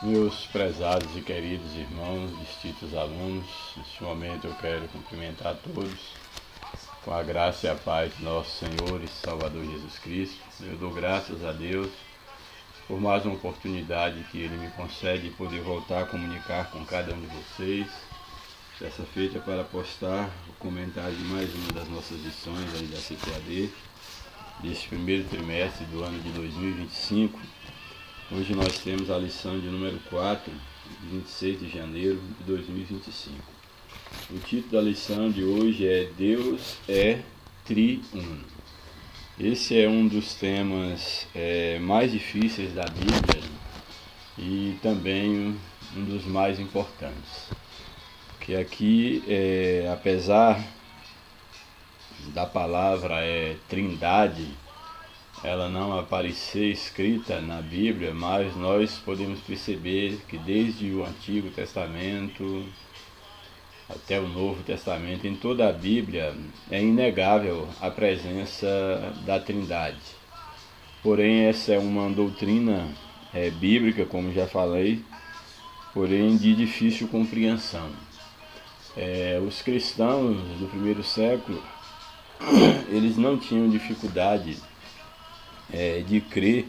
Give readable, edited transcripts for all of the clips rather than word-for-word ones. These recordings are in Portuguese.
Meus prezados e queridos irmãos, distintos alunos, neste momento eu quero cumprimentar a todos com a graça e a paz de nosso Senhor e Salvador Jesus Cristo. Eu dou graças a Deus por mais uma oportunidade que Ele me concede de poder voltar a comunicar com cada um de vocês. Dessa feita para postar o comentário de mais uma das nossas lições aí da CPAD, deste primeiro trimestre do ano de 2025. Hoje nós temos a lição de número 4, de 26 de janeiro de 2025. O título da lição de hoje é Deus é Triuno. Esse é um dos temas mais difíceis da Bíblia e também um dos mais importantes. Porque aqui, apesar da palavra trindade, ela não aparecer escrita na Bíblia, mas nós podemos perceber que desde o Antigo Testamento até o Novo Testamento, em toda a Bíblia, é inegável a presença da Trindade. Porém, essa é uma doutrina bíblica, como já falei, porém de difícil compreensão. Os cristãos do primeiro século, eles não tinham dificuldade de crer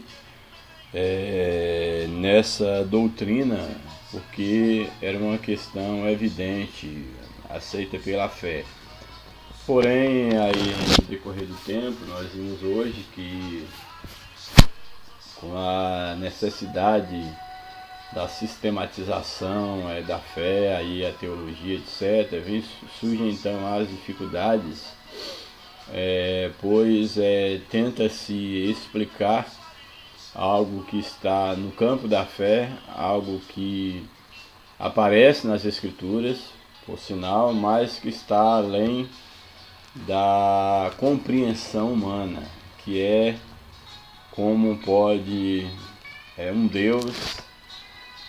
nessa doutrina, porque era uma questão evidente, aceita pela fé. Porém, aí no decorrer do tempo, nós vimos hoje que com a necessidade da sistematização da fé, aí a teologia, etc., surgem então as dificuldades, pois tenta-se explicar algo que está no campo da fé, algo que aparece nas Escrituras, por sinal, mas que está além da compreensão humana, que é como pode um Deus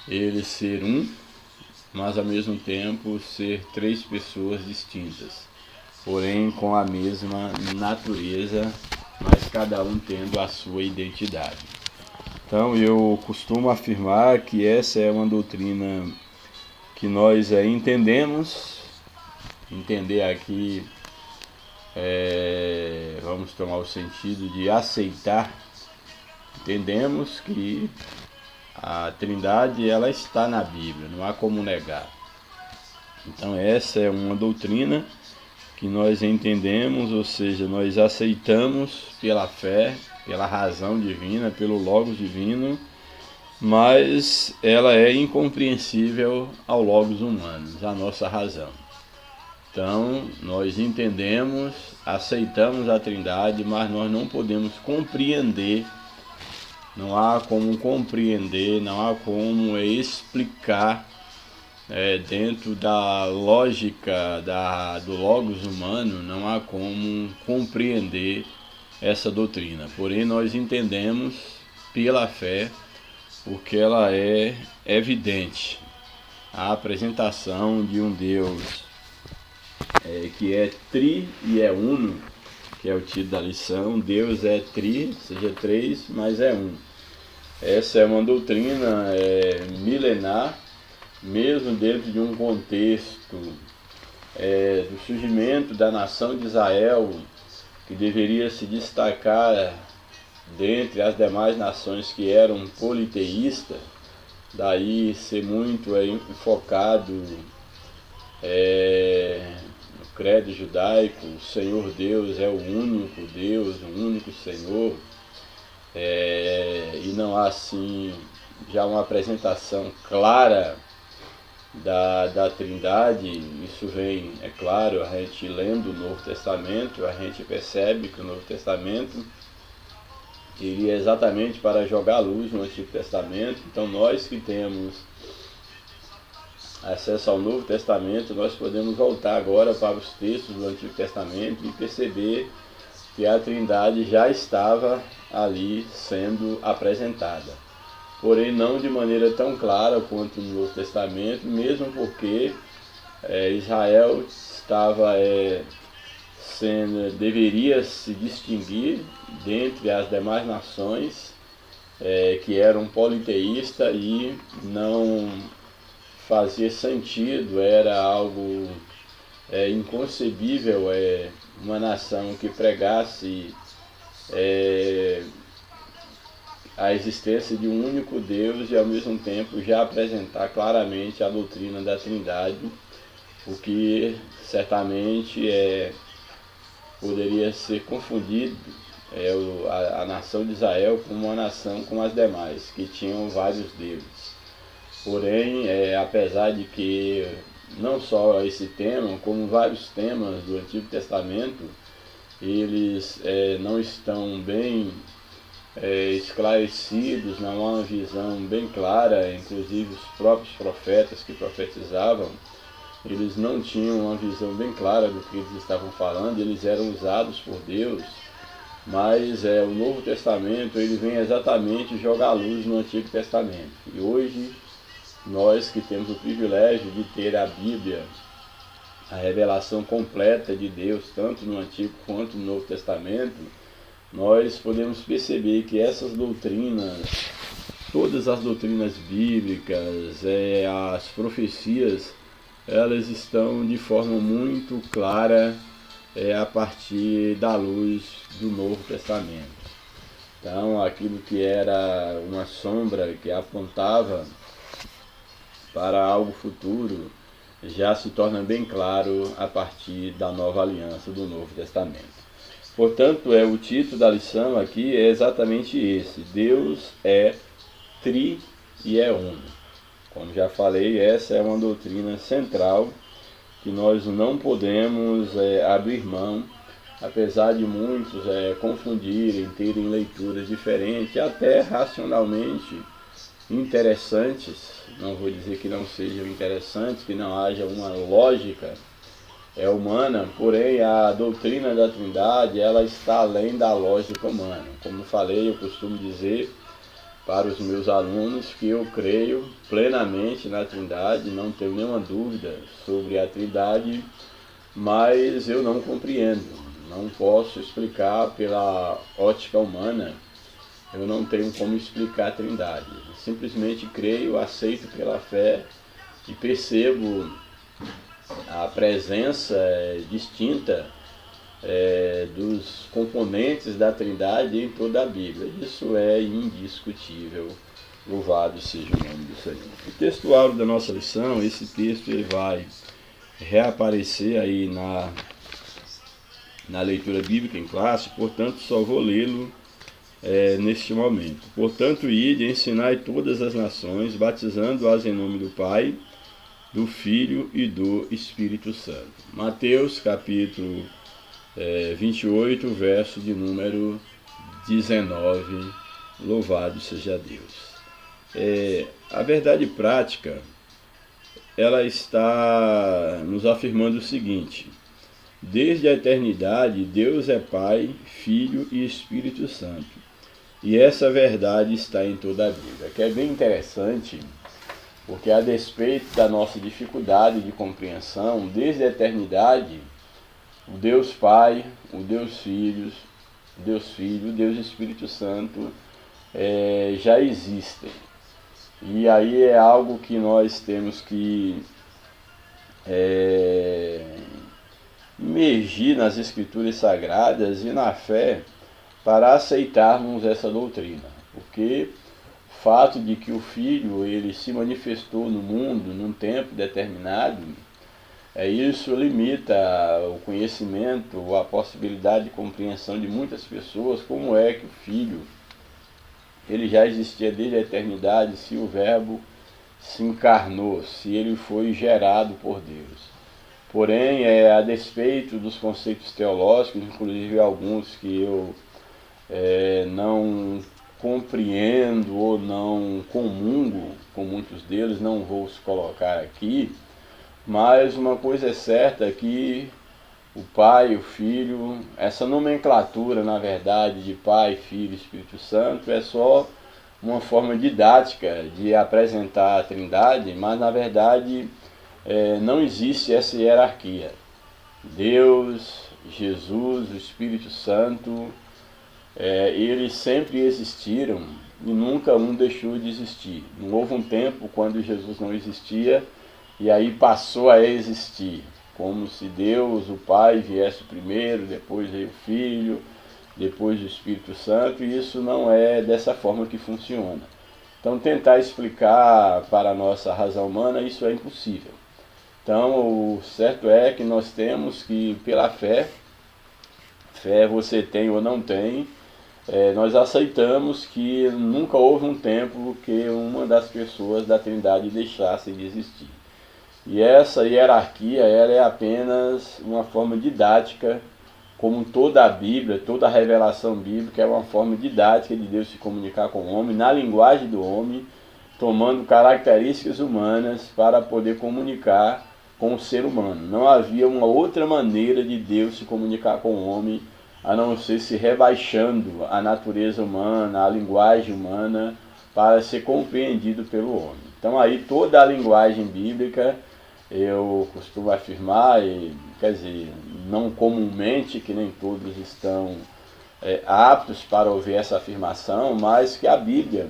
ele ser um, mas ao mesmo tempo ser três pessoas distintas, porém com a mesma natureza, mas cada um tendo a sua identidade. Então eu costumo afirmar que essa é uma doutrina que nós entendemos. Entender aqui, vamos tomar o sentido de aceitar. Entendemos que a Trindade ela está na Bíblia, não há como negar. Então essa é uma doutrina que nós entendemos, ou seja, nós aceitamos pela fé, pela razão divina, pelo Logos divino, mas ela é incompreensível ao Logos humano, à nossa razão. Então, nós entendemos, aceitamos a Trindade, mas nós não podemos compreender, não há como compreender, não há como explicar dentro da lógica do Logos humano, não há como compreender essa doutrina. Porém, nós entendemos pela fé, porque ela é evidente. A apresentação de um Deus que é tri e é uno, que é o título da lição. Deus é tri, ou seja, três, mas é um. Essa é uma doutrina milenar, mesmo dentro de um contexto do surgimento da nação de Israel, que deveria se destacar dentre as demais nações que eram politeístas, daí ser muito focado no credo judaico. O Senhor Deus é o único Deus, o único Senhor, e não há assim já uma apresentação clara da Trindade. Isso vem, é claro, a gente lendo o Novo Testamento, a gente percebe que o Novo Testamento iria exatamente para jogar luz no Antigo Testamento. Então nós que temos acesso ao Novo Testamento, nós podemos voltar agora para os textos do Antigo Testamento e perceber que a Trindade já estava ali sendo apresentada. Porém não de maneira tão clara quanto no Novo Testamento, mesmo porque Israel estava deveria se distinguir dentre as demais nações que era um politeísta e não fazia sentido, era algo inconcebível uma nação que pregasse a existência de um único Deus e ao mesmo tempo já apresentar claramente a doutrina da Trindade, o que certamente poderia ser confundido a nação de Israel como uma nação como as demais, que tinham vários deuses. Porém, apesar de que não só esse tema, como vários temas do Antigo Testamento, eles não estão bem esclarecidos, não há uma visão bem clara, inclusive os próprios profetas que profetizavam, eles não tinham uma visão bem clara do que eles estavam falando, eles eram usados por Deus, mas o Novo Testamento ele vem exatamente jogar luz no Antigo Testamento. E hoje, nós que temos o privilégio de ter a Bíblia, a revelação completa de Deus, tanto no Antigo quanto no Novo Testamento, nós podemos perceber que essas doutrinas, todas as doutrinas bíblicas, as profecias, elas estão de forma muito clara a partir da luz do Novo Testamento. Então, aquilo que era uma sombra que apontava para algo futuro, já se torna bem claro a partir da nova aliança do Novo Testamento. Portanto, o título da lição aqui é exatamente esse: Deus é tri e é uno. Como já falei, essa é uma doutrina central que nós não podemos abrir mão, apesar de muitos confundirem, terem leituras diferentes, até racionalmente interessantes. Não vou dizer que não sejam interessantes, que não haja uma lógica humana, porém a doutrina da Trindade ela está além da lógica humana. Como falei, eu costumo dizer para os meus alunos que eu creio plenamente na Trindade, não tenho nenhuma dúvida sobre a Trindade, mas eu não compreendo, não posso explicar pela ótica humana, eu não tenho como explicar a Trindade. Simplesmente creio, aceito pela fé e percebo a presença distinta dos componentes da Trindade em toda a Bíblia. Isso é indiscutível. Louvado seja o nome do Senhor. O textuário da nossa lição, esse texto ele vai reaparecer aí na leitura bíblica em classe, portanto só vou lê-lo neste momento. Portanto, ide e ensinai todas as nações, batizando-as em nome do Pai, do Filho e do Espírito Santo. Mateus capítulo 28, verso de número 19. Louvado seja Deus. A verdade prática, ela está nos afirmando o seguinte: desde a eternidade, Deus é Pai, Filho e Espírito Santo. E essa verdade está em toda a Bíblia, que é bem interessante, porque a despeito da nossa dificuldade de compreensão, desde a eternidade, o Deus Pai, o Deus Filho, o Deus Espírito Santo já existem. E aí é algo que nós temos que imergir nas Escrituras Sagradas e na fé para aceitarmos essa doutrina. Porque o fato de que o Filho ele se manifestou no mundo num tempo determinado, isso limita o conhecimento, a possibilidade de compreensão de muitas pessoas, como é que o Filho ele já existia desde a eternidade, se o Verbo se encarnou, se ele foi gerado por Deus. Porém, a despeito dos conceitos teológicos, inclusive alguns que eu não compreendo ou não comungo com muitos deles, não vou os colocar aqui, mas uma coisa é certa que o Pai, o Filho, essa nomenclatura, na verdade, de Pai, Filho e Espírito Santo é só uma forma didática de apresentar a Trindade, mas na verdade não existe essa hierarquia. Deus, Jesus, o Espírito Santo, eles sempre existiram e nunca um deixou de existir. Não houve um tempo quando Jesus não existia e aí passou a existir, como se Deus, o Pai, viesse primeiro, depois veio o Filho, depois o Espírito Santo, e isso não é dessa forma que funciona. Então tentar explicar para a nossa razão humana, isso é impossível. Então o certo é que nós temos que, pela fé você tem ou não tem, nós aceitamos que nunca houve um tempo que uma das pessoas da Trindade deixasse de existir. E essa hierarquia ela é apenas uma forma didática, como toda a Bíblia, toda a revelação bíblica é uma forma didática de Deus se comunicar com o homem, na linguagem do homem, tomando características humanas para poder comunicar com o ser humano. Não havia uma outra maneira de Deus se comunicar com o homem, a não ser se rebaixando a natureza humana, a linguagem humana, para ser compreendido pelo homem. Então aí toda a linguagem bíblica, eu costumo afirmar, quer dizer, não comumente, que nem todos estão aptos para ouvir essa afirmação, mas que a Bíblia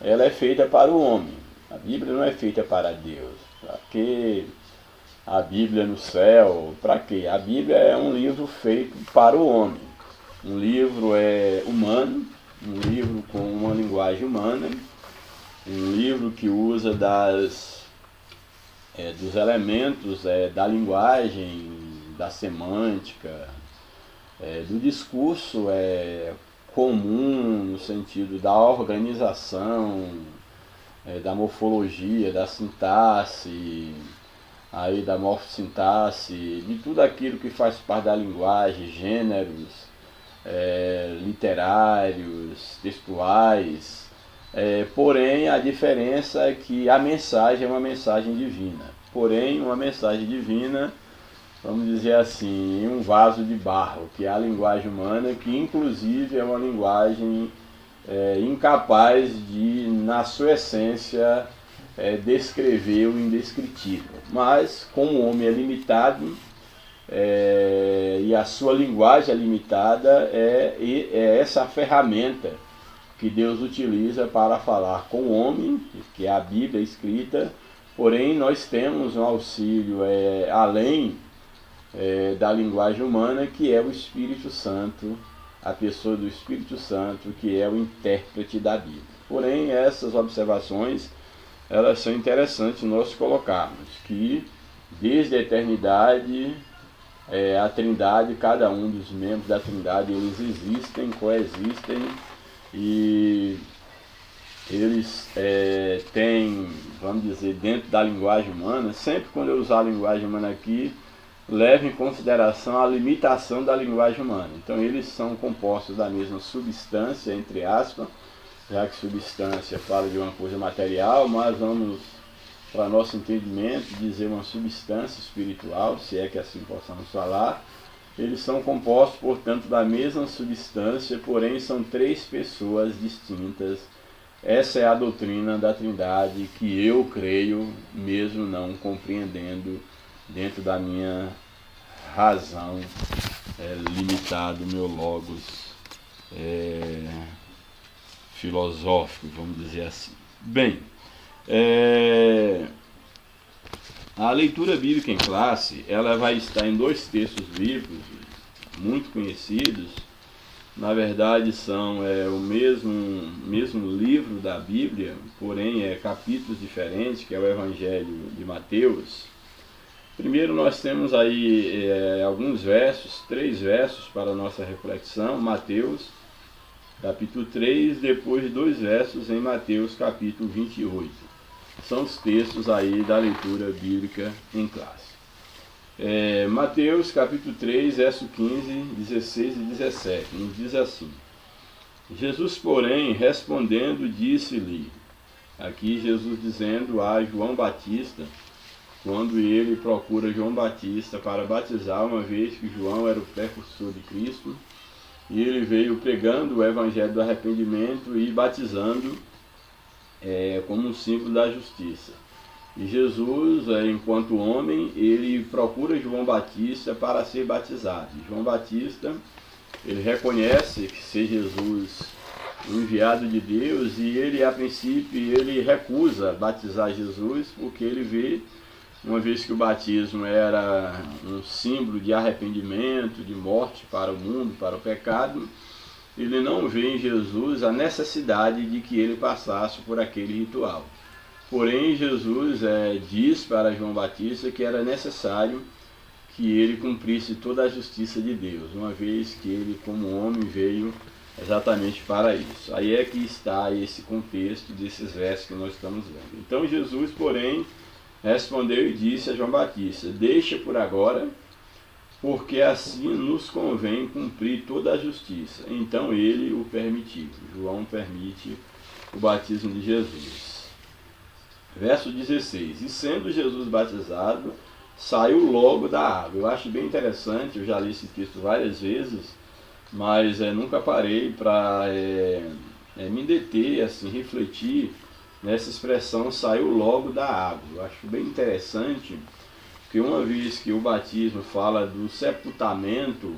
ela é feita para o homem. A Bíblia não é feita para Deus. Para que a Bíblia no céu? Para quê? A Bíblia é um livro feito para o homem. Um livro humano, um livro com uma linguagem humana, um livro que usa dos elementos da linguagem, da semântica, do discurso comum, no sentido da organização, da morfologia, da sintaxe, aí da morfossintaxe, de tudo aquilo que faz parte da linguagem, gêneros literários, textuais. Porém, a diferença é que a mensagem é uma mensagem divina. Porém, uma mensagem divina, vamos dizer assim, em um vaso de barro, que é a linguagem humana, que inclusive é uma linguagem incapaz de, na sua essência, descrever o indescritível. Mas, como o homem é limitado, e a sua linguagem é limitada, é essa ferramenta que Deus utiliza para falar com o homem, que é a Bíblia escrita. Porém, nós temos um auxílio além da linguagem humana, que é o Espírito Santo, a pessoa do Espírito Santo, que é o intérprete da Bíblia. Porém, essas observações, elas são interessantes nós colocarmos, que desde a eternidade, a Trindade, cada um dos membros da Trindade, eles existem, coexistem, e eles têm, vamos dizer, dentro da linguagem humana, sempre quando eu usar a linguagem humana aqui, leve em consideração a limitação da linguagem humana. Então eles são compostos da mesma substância, entre aspas, já que substância fala de uma coisa material, mas vamos, para nosso entendimento, dizer uma substância espiritual, se é que assim possamos falar. Eles são compostos, portanto, da mesma substância, porém são três pessoas distintas. Essa é a doutrina da Trindade que eu creio, mesmo não compreendendo dentro da minha razão limitado, meu logos filosófico, vamos dizer assim. Bem, a leitura bíblica em classe, ela vai estar em dois textos bíblicos muito conhecidos. Na verdade são o mesmo livro da Bíblia, porém capítulos diferentes, que é o Evangelho de Mateus. Primeiro nós temos aí alguns versos, 3 versos para a nossa reflexão. Mateus capítulo 3, depois 2 versos em Mateus capítulo 28. São os textos aí da leitura bíblica em classe. Mateus capítulo 3, verso 15, 16 e 17, nos diz assim: Jesus, porém, respondendo, disse-lhe, aqui Jesus dizendo a João Batista, quando ele procura João Batista para batizar, uma vez que João era o precursor de Cristo, e ele veio pregando o evangelho do arrependimento e batizando como um símbolo da justiça. E Jesus, enquanto homem, ele procura João Batista para ser batizado. E João Batista, ele reconhece que se Jesus um enviado de Deus, e ele, a princípio, ele recusa batizar Jesus, porque ele vê, uma vez que o batismo era um símbolo de arrependimento, de morte para o mundo, para o pecado, ele não vê em Jesus a necessidade de que ele passasse por aquele ritual. Porém, Jesus diz para João Batista que era necessário que ele cumprisse toda a justiça de Deus, uma vez que ele, como homem, veio exatamente para isso. Aí é que está esse contexto desses versos que nós estamos vendo. Então Jesus, porém, respondeu e disse a João Batista: deixa por agora, porque assim nos convém cumprir toda a justiça. Então ele o permitiu. João permite o batismo de Jesus. Verso 16. E sendo Jesus batizado, saiu logo da água. Eu acho bem interessante, eu já li esse texto várias vezes, mas nunca parei para me deter, assim, refletir nessa expressão saiu logo da água. Eu acho bem interessante, porque uma vez que o batismo fala do sepultamento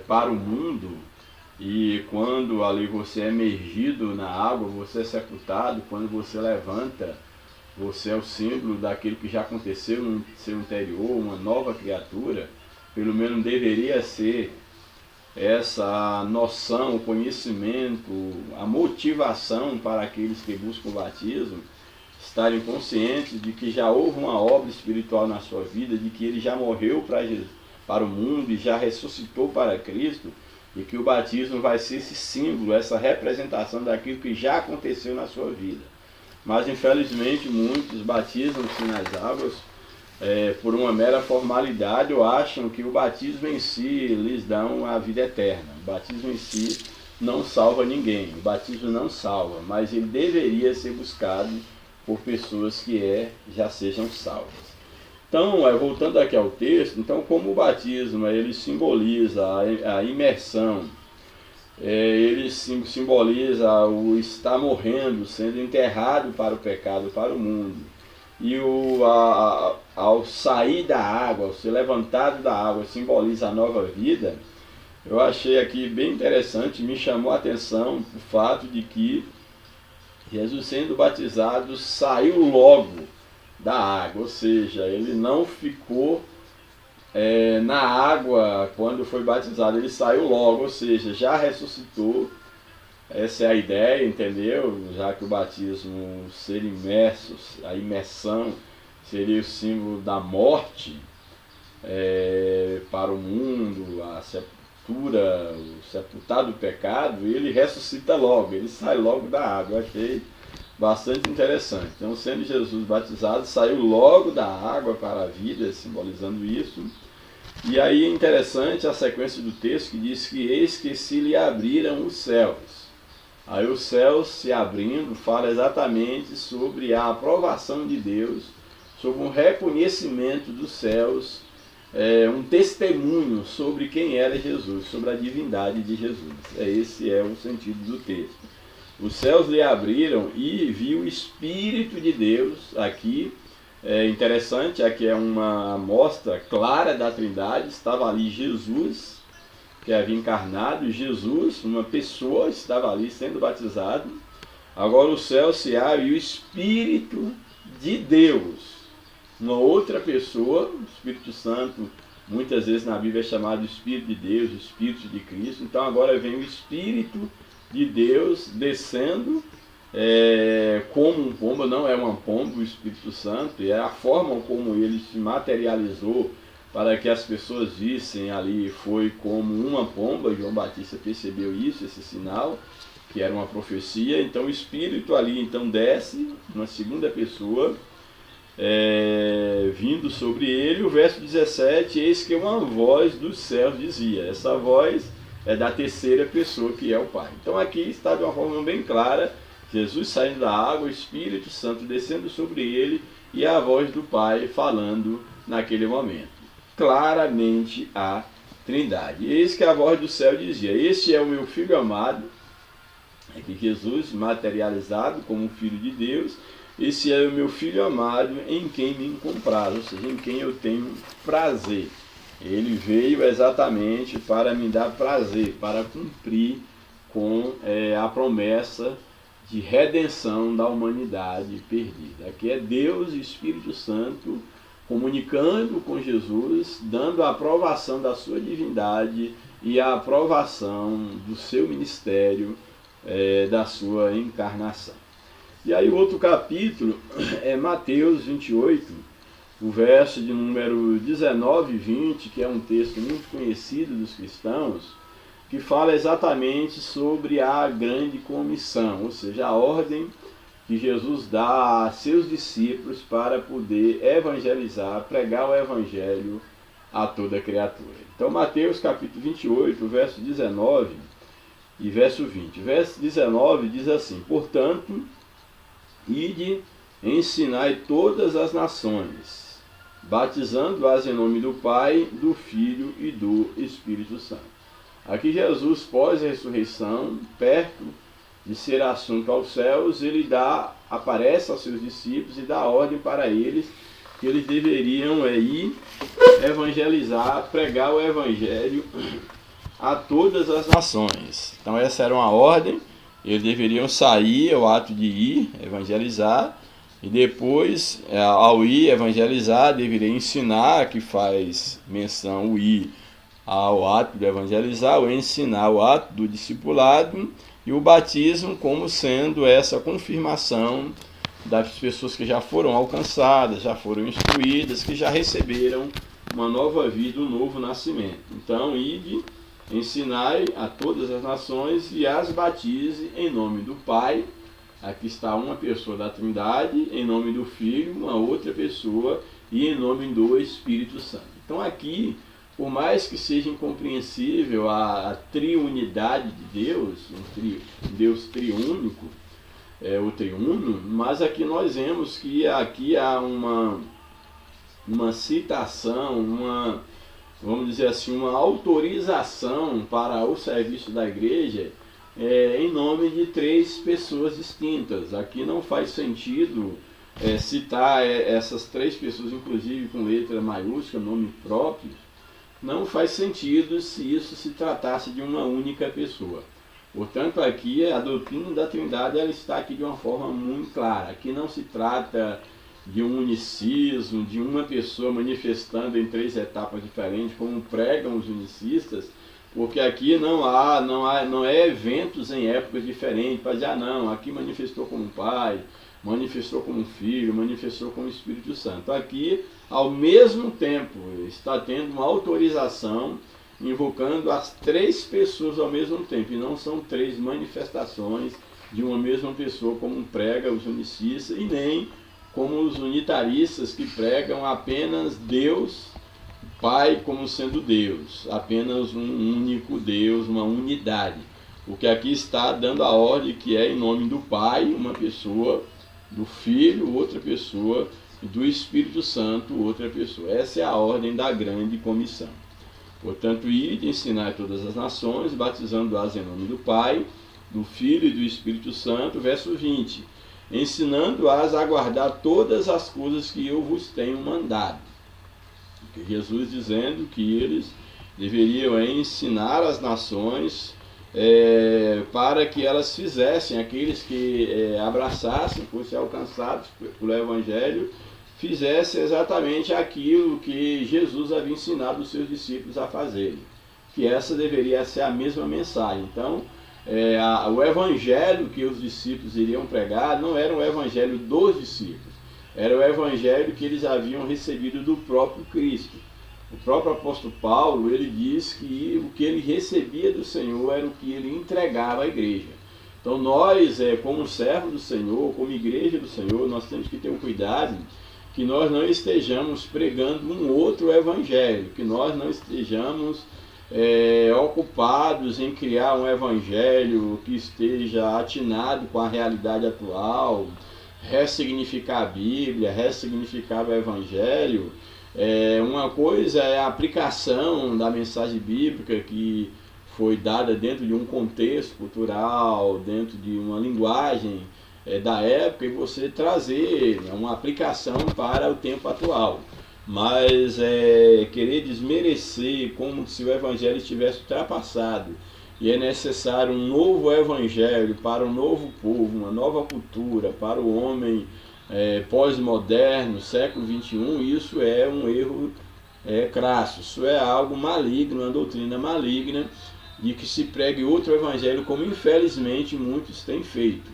para o mundo, e quando ali você é emergido na água, você é sepultado, quando você levanta, você é o símbolo daquilo que já aconteceu no seu interior, uma nova criatura. Pelo menos deveria ser essa noção, o conhecimento, a motivação para aqueles que buscam o batismo, estarem conscientes de que já houve uma obra espiritual na sua vida, de que ele já morreu para o mundo e já ressuscitou para Cristo, e que o batismo vai ser esse símbolo, essa representação daquilo que já aconteceu na sua vida. Mas infelizmente muitos batizam-se nas águas por uma mera formalidade, ou acham que o batismo em si lhes dá a vida eterna. O batismo em si não salva ninguém, o batismo não salva, mas ele deveria ser buscado por pessoas que já sejam salvas. Então, voltando aqui ao texto, então como o batismo ele simboliza a imersão, ele simboliza o estar morrendo, sendo enterrado para o pecado, para o mundo, e ao sair da água, ao ser levantado da água, simboliza a nova vida. Eu achei aqui bem interessante, me chamou a atenção o fato de que Jesus, sendo batizado, saiu logo da água, ou seja, ele não ficou na água quando foi batizado, ele saiu logo, ou seja, já ressuscitou. Essa é a ideia, entendeu? Já que o batismo, ser imerso, a imersão seria o símbolo da morte para o mundo, a sepultura, o sepultado do pecado, ele ressuscita logo, ele sai logo da água. Eu achei bastante interessante. Então, sendo Jesus batizado, saiu logo da água para a vida, simbolizando isso. E aí é interessante a sequência do texto que diz que eis que se lhe abriram os céus. Aí os céus se abrindo fala exatamente sobre a aprovação de Deus, sobre um reconhecimento dos céus, um testemunho sobre quem era Jesus, sobre a divindade de Jesus. Esse é o sentido do texto. Os céus lhe abriram e viu o Espírito de Deus. Aqui é interessante, aqui é uma amostra clara da Trindade. Estava ali Jesus, que havia encarnado, Jesus, uma pessoa, estava ali sendo batizado. Agora o céu se abre e o Espírito de Deus, uma outra pessoa, o Espírito Santo, muitas vezes na Bíblia é chamado Espírito de Deus, o Espírito de Cristo. Então agora vem o Espírito de Deus descendo como um pombo. Não é uma pomba o Espírito Santo, é a forma como ele se materializou para que as pessoas vissem ali, foi como uma pomba. João Batista percebeu isso, esse sinal, que era uma profecia. Então o Espírito ali então desce, uma segunda pessoa, vindo sobre ele. O verso 17, eis que uma voz dos céus dizia. Essa voz é da terceira pessoa, que é o Pai. Então aqui está de uma forma bem clara, Jesus saindo da água, o Espírito Santo descendo sobre ele e a voz do Pai falando naquele momento. Claramente a Trindade. Eis que a voz do céu dizia: este é o meu Filho amado. Aqui Jesus materializado como Filho de Deus. Esse é o meu Filho amado em quem me compraz, ou seja, em quem eu tenho prazer. Ele veio exatamente para me dar prazer, para cumprir com a promessa de redenção da humanidade perdida. Aqui é Deus e Espírito Santo comunicando com Jesus, dando a aprovação da sua divindade e a aprovação do seu ministério, da sua encarnação. E aí o outro capítulo é Mateus 28, o verso de número 19 e 20, que é um texto muito conhecido dos cristãos, que fala exatamente sobre a grande comissão, ou seja, a ordem que Jesus dá a seus discípulos para poder evangelizar, pregar o evangelho a toda criatura. Então, Mateus capítulo 28, verso 19 e verso 20. Verso 19 diz assim: portanto, ide, ensinai todas as nações, batizando-as em nome do Pai, do Filho e do Espírito Santo. Aqui Jesus, pós-ressurreição, perto de ser assunto aos céus, ele aparece aos seus discípulos e dá ordem para eles que eles deveriam ir evangelizar, pregar o evangelho a todas as nações. Então essa era uma ordem, eles deveriam sair, o ato de ir evangelizar, e depois, ao ir evangelizar, deveria ensinar, que faz menção o ir ao ato de evangelizar, o ensinar o ato do discipulado, e o batismo como sendo essa confirmação das pessoas que já foram alcançadas, já foram instruídas, que já receberam uma nova vida, um novo nascimento. Então, ide, ensinai a todas as nações e as batize em nome do Pai, aqui está uma pessoa da Trindade, em nome do Filho, uma outra pessoa, e em nome do Espírito Santo. Então aqui, por mais que seja incompreensível a triunidade de Deus, um Deus triúnico, o triuno, mas aqui nós vemos que aqui há uma citação, vamos dizer assim, uma autorização para o serviço da igreja em nome de três pessoas distintas. Aqui não faz sentido citar essas três pessoas, inclusive com letra maiúscula, nome próprio. Não faz sentido se isso se tratasse de uma única pessoa. Portanto, aqui a doutrina da Trindade ela está aqui de uma forma muito clara. Aqui não se trata de um unicismo, de uma pessoa manifestando em três etapas diferentes, como pregam os unicistas, porque aqui não é eventos em épocas diferentes, para dizer, não, aqui manifestou como Pai, manifestou como Filho, manifestou como Espírito Santo. Aqui, ao mesmo tempo, está tendo uma autorização invocando as três pessoas ao mesmo tempo, e não são três manifestações de uma mesma pessoa, como prega os unicistas, e nem como os unitaristas que pregam apenas Deus, Pai como sendo Deus, apenas um único Deus, uma unidade. Porque aqui está dando a ordem que é em nome do Pai, uma pessoa, do Filho, outra pessoa, e do Espírito Santo, outra pessoa. Essa é a ordem da grande comissão. Portanto, ide, ensinai todas as nações, batizando-as em nome do Pai, do Filho e do Espírito Santo, verso 20, ensinando-as a guardar todas as coisas que eu vos tenho mandado. Jesus dizendo que eles deveriam ensinar as nações para que elas fizessem, aqueles que abraçassem, fossem alcançados pelo Evangelho, fizessem exatamente aquilo que Jesus havia ensinado os seus discípulos a fazerem. Que essa deveria ser a mesma mensagem. Então, o Evangelho que os discípulos iriam pregar não era o Evangelho dos discípulos, era o Evangelho que eles haviam recebido do próprio Cristo. O próprio apóstolo Paulo, ele diz que o que ele recebia do Senhor era o que ele entregava à igreja. Então nós, como servos do Senhor, como igreja do Senhor, nós temos que ter um cuidado que nós não estejamos pregando um outro evangelho, que nós não estejamos ocupados em criar um evangelho que esteja atinado com a realidade atual, ressignificar a Bíblia, ressignificar o evangelho. Uma coisa é a aplicação da mensagem bíblica que foi dada dentro de um contexto cultural, dentro de uma linguagem da época, e você trazer uma aplicação para o tempo atual. Mas querer desmerecer como se o evangelho estivesse ultrapassado e é necessário um novo evangelho para um novo povo, uma nova cultura, para o homem pós-moderno, século XXI, isso é um erro crasso, isso é algo maligno, uma doutrina maligna, de que se pregue outro evangelho, como infelizmente muitos têm feito.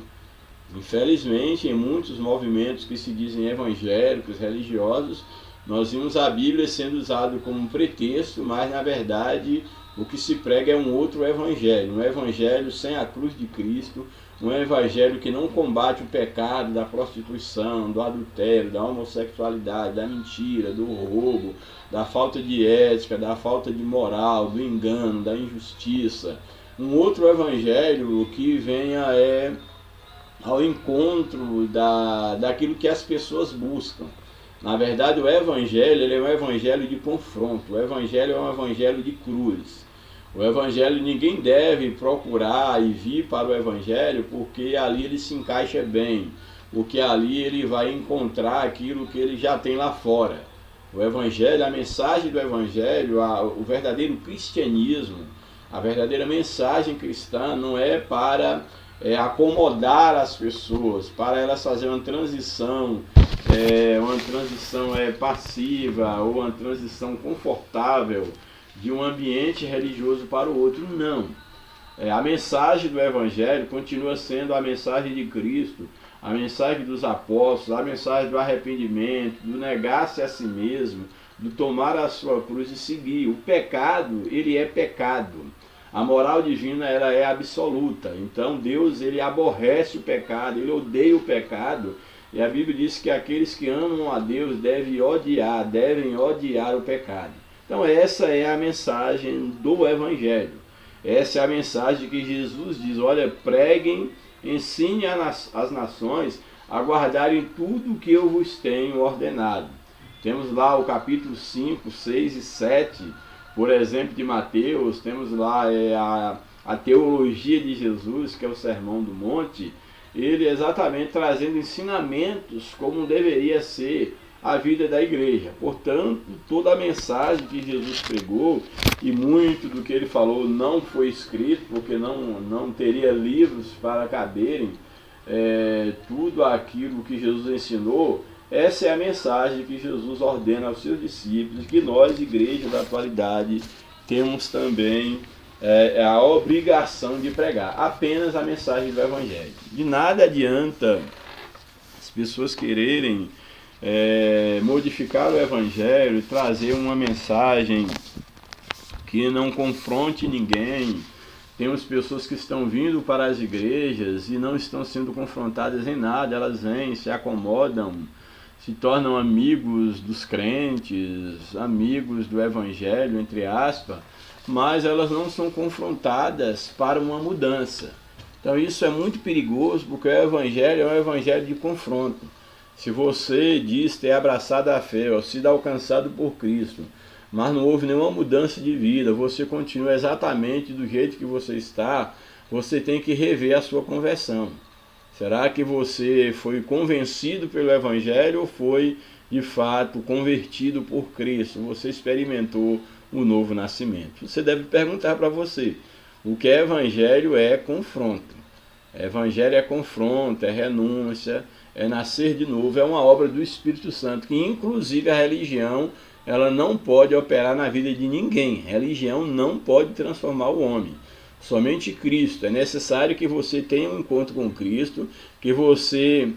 Infelizmente, em muitos movimentos que se dizem evangélicos, religiosos, nós vimos a Bíblia sendo usada como um pretexto, mas na verdade o que se prega é um outro evangelho, um evangelho sem a cruz de Cristo, um evangelho que não combate o pecado da prostituição, do adultério, da homossexualidade, da mentira, do roubo, da falta de ética, da falta de moral, do engano, da injustiça. Um outro evangelho que venha ao encontro daquilo que as pessoas buscam. Na verdade, o evangelho ele é um evangelho de confronto, o evangelho é um evangelho de cruz. O evangelho, ninguém deve procurar e vir para o evangelho porque ali ele se encaixa bem, porque ali ele vai encontrar aquilo que ele já tem lá fora. O evangelho, a mensagem do evangelho, o verdadeiro cristianismo, a verdadeira mensagem cristã não é para acomodar as pessoas, para elas fazerem uma transição passiva ou uma transição confortável de um ambiente religioso para o outro. Não. A mensagem do evangelho continua sendo a mensagem de Cristo, a mensagem dos apóstolos, a mensagem do arrependimento, do negar-se a si mesmo, do tomar a sua cruz e seguir. O pecado, ele é pecado. A moral divina, ela é absoluta. Então Deus, ele aborrece o pecado, ele odeia o pecado. E a Bíblia diz que aqueles que amam a Deus devem odiar o pecado. Então essa é a mensagem do evangelho. Essa é a mensagem que Jesus diz: olha, preguem, ensinem as nações a guardarem tudo o que eu vos tenho ordenado. Temos lá o capítulo 5, 6 e 7, por exemplo, de Mateus. Temos lá a teologia de Jesus, que é o Sermão do Monte, ele exatamente trazendo ensinamentos como deveria ser a vida da igreja. Portanto, toda a mensagem que Jesus pregou, e muito do que ele falou não foi escrito, porque não teria livros para caberem tudo aquilo que Jesus ensinou. Essa é a mensagem que Jesus ordena aos seus discípulos, que nós, igreja da atualidade, temos também a obrigação de pregar apenas a mensagem do evangelho. De nada adianta as pessoas quererem modificar o evangelho e trazer uma mensagem que não confronte ninguém. Temos pessoas que estão vindo para as igrejas e não estão sendo confrontadas em nada. Elas vêm, se acomodam, se tornam amigos dos crentes, amigos do evangelho, entre aspas, mas elas não são confrontadas para uma mudança. Então isso é muito perigoso, porque o evangelho é um evangelho de confronto. Se você diz ter abraçado a fé, ou sido alcançado por Cristo, mas não houve nenhuma mudança de vida, você continua exatamente do jeito que você está, você tem que rever a sua conversão. Será que você foi convencido pelo evangelho ou foi de fato convertido por Cristo? Você experimentou o novo nascimento? Você deve perguntar para você: o que é evangelho? É confronto. Evangelho é confronto, é renúncia, é nascer de novo, é uma obra do Espírito Santo, que inclusive a religião, ela não pode operar na vida de ninguém. Religião não pode transformar o homem. Somente Cristo. É necessário que você tenha um encontro com Cristo, que você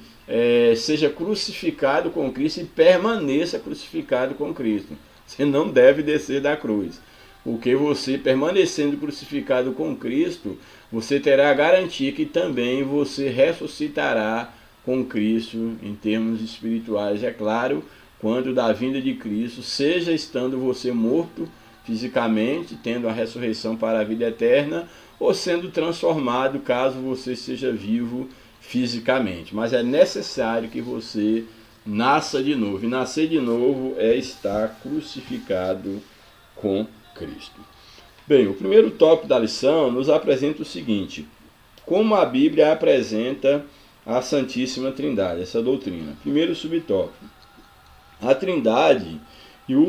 seja crucificado com Cristo e permaneça crucificado com Cristo. Você não deve descer da cruz, porque você, permanecendo crucificado com Cristo, você terá a garantia que também você ressuscitará com Cristo em termos espirituais. É claro, quando da vinda de Cristo, seja estando você morto fisicamente, tendo a ressurreição para a vida eterna, ou sendo transformado caso você seja vivo fisicamente. Mas é necessário que você nasça de novo. E nascer de novo é estar crucificado com Cristo. Bem, o primeiro tópico da lição nos apresenta o seguinte: como a Bíblia apresenta a Santíssima Trindade, essa doutrina. Primeiro subtópico: a Trindade e o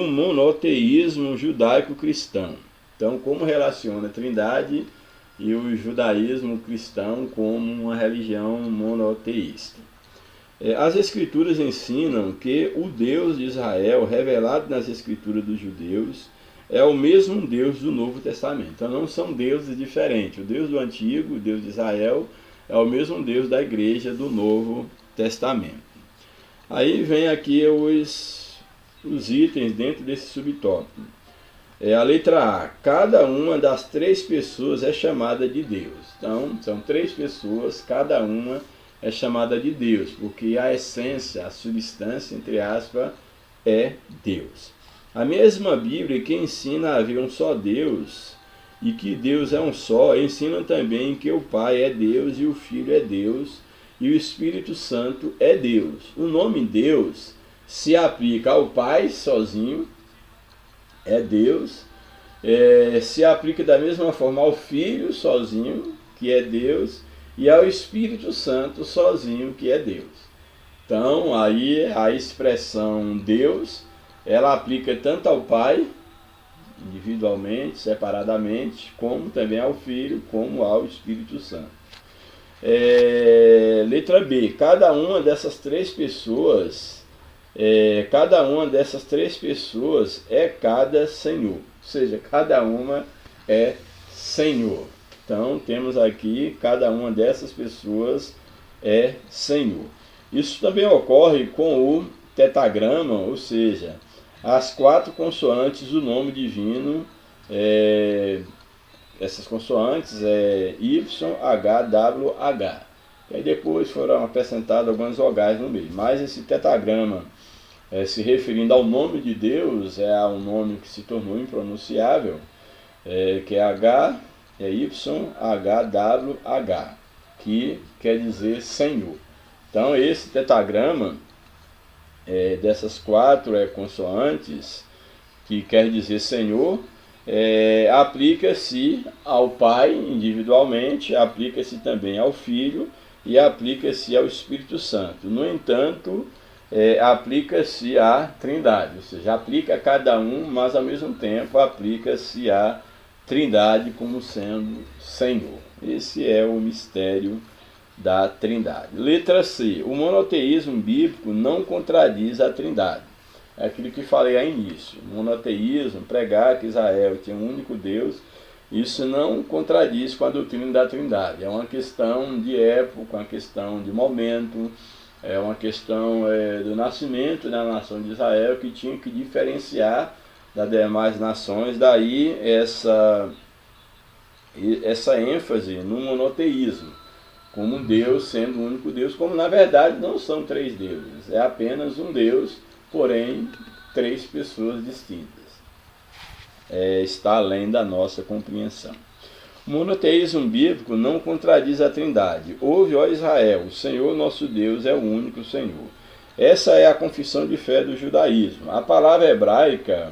monoteísmo judaico-cristão. Então, como relaciona a Trindade e o judaísmo cristão como uma religião monoteísta? As Escrituras ensinam que o Deus de Israel, revelado nas Escrituras dos judeus, é o mesmo Deus do Novo Testamento. Então não são deuses diferentes. O Deus do Antigo, o Deus de Israel, é o mesmo Deus da Igreja do Novo Testamento. Aí vem aqui os itens dentro desse subtópico. A letra A. Cada uma das três pessoas é chamada de Deus. Então, são três pessoas, cada uma é chamada de Deus, porque a essência, a substância, entre aspas, é Deus. A mesma Bíblia que ensina a haver um só Deus e que Deus é um só, ensina também que o Pai é Deus e o Filho é Deus e o Espírito Santo é Deus. O nome Deus se aplica ao Pai sozinho, é Deus, se aplica da mesma forma ao Filho sozinho, que é Deus, e ao Espírito Santo sozinho, que é Deus. Então, aí a expressão Deus, ela aplica tanto ao Pai, individualmente, separadamente, como também ao Filho, como ao Espírito Santo. Letra B. Cada uma dessas três pessoas é cada Senhor. Ou seja, cada uma é Senhor. Então, temos aqui, cada uma dessas pessoas é Senhor. Isso também ocorre com o tetagrama, ou seja, as quatro consoantes do nome divino, essas consoantes é Y, H, W, H. E aí depois foram acrescentadas algumas vogais no meio. Mas esse tetagrama, se referindo ao nome de Deus, é um nome que se tornou impronunciável, que é H, YHWH, que quer dizer Senhor. Então esse tetagrama dessas quatro consoantes, que quer dizer Senhor, aplica-se ao Pai individualmente, aplica-se também ao Filho e aplica-se ao Espírito Santo. No entanto, aplica-se à Trindade, ou seja, aplica a cada um, mas ao mesmo tempo aplica-se à Trindade como sendo Senhor. Esse é o mistério da Trindade. Letra C. O monoteísmo bíblico não contradiz a Trindade. É aquilo que falei ao início. O monoteísmo, pregar que Israel tinha um único Deus, isso não contradiz com a doutrina da Trindade. É uma questão de época, uma questão de momento, é uma questão do nascimento da nação de Israel, que tinha que diferenciar das demais nações, daí essa ênfase no monoteísmo, como Deus sendo o único Deus, como na verdade não são três deuses, é apenas um Deus, porém três pessoas distintas. Está além da nossa compreensão. O monoteísmo bíblico não contradiz a Trindade. Ouve, ó Israel, o Senhor nosso Deus é o único Senhor. Essa é a confissão de fé do judaísmo. A palavra hebraica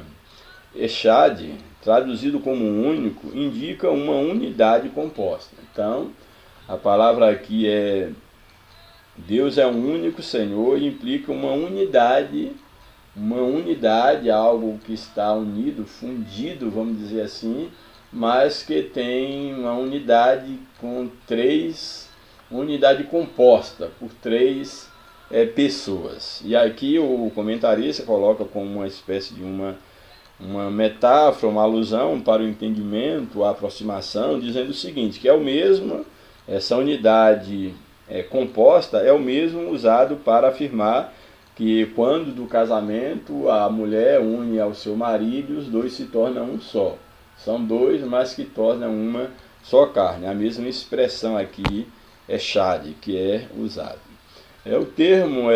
Echad, traduzido como único, indica uma unidade composta. Então, a palavra aqui Deus é um único Senhor, e implica uma unidade, algo que está unido, fundido, vamos dizer assim, mas que tem uma unidade unidade composta por três pessoas. E aqui o comentarista coloca como uma espécie de uma metáfora, uma alusão para o entendimento, a aproximação, dizendo o seguinte, que é o mesmo, essa unidade composta é o mesmo usado para afirmar que quando do casamento a mulher une ao seu marido, os dois se tornam um só. São dois, mas que tornam uma só carne. A mesma expressão aqui Echad, que é usado. O termo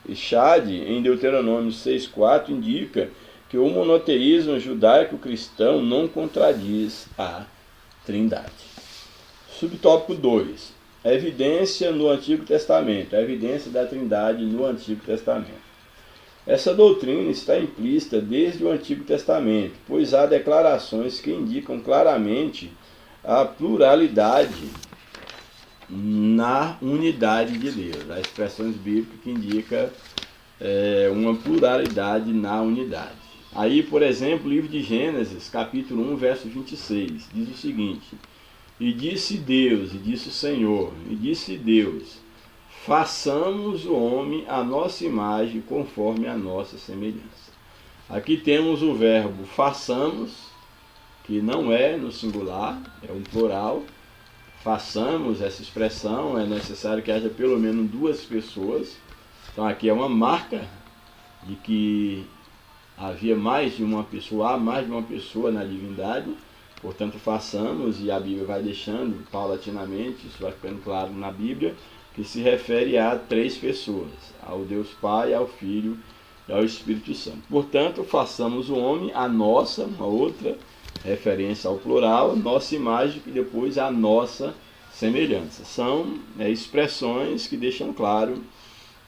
Echad, em Deuteronômio 6,4, indica que o monoteísmo judaico-cristão não contradiz a Trindade. Subtópico 2. A evidência no Antigo Testamento. A evidência da Trindade no Antigo Testamento. Essa doutrina está implícita desde o Antigo Testamento, pois há declarações que indicam claramente a pluralidade na unidade de Deus. Há expressões bíblicas que indicam uma pluralidade na unidade. Aí, por exemplo, o livro de Gênesis, capítulo 1, verso 26, diz o seguinte: E disse Deus, e disse o Senhor, e disse Deus, façamos o homem à nossa imagem, conforme a nossa semelhança. Aqui temos o verbo façamos, que não é no singular, é um plural. Façamos, essa expressão, é necessário que haja pelo menos duas pessoas. Então aqui é uma marca de que havia mais de uma pessoa, há mais de uma pessoa na divindade. Portanto, façamos, e a Bíblia vai deixando paulatinamente, isso vai ficando claro na Bíblia, que se refere a três pessoas, ao Deus Pai, ao Filho e ao Espírito Santo. Portanto, façamos o homem a nossa, uma outra referência ao plural, nossa imagem, e depois a nossa semelhança. São expressões que deixam claro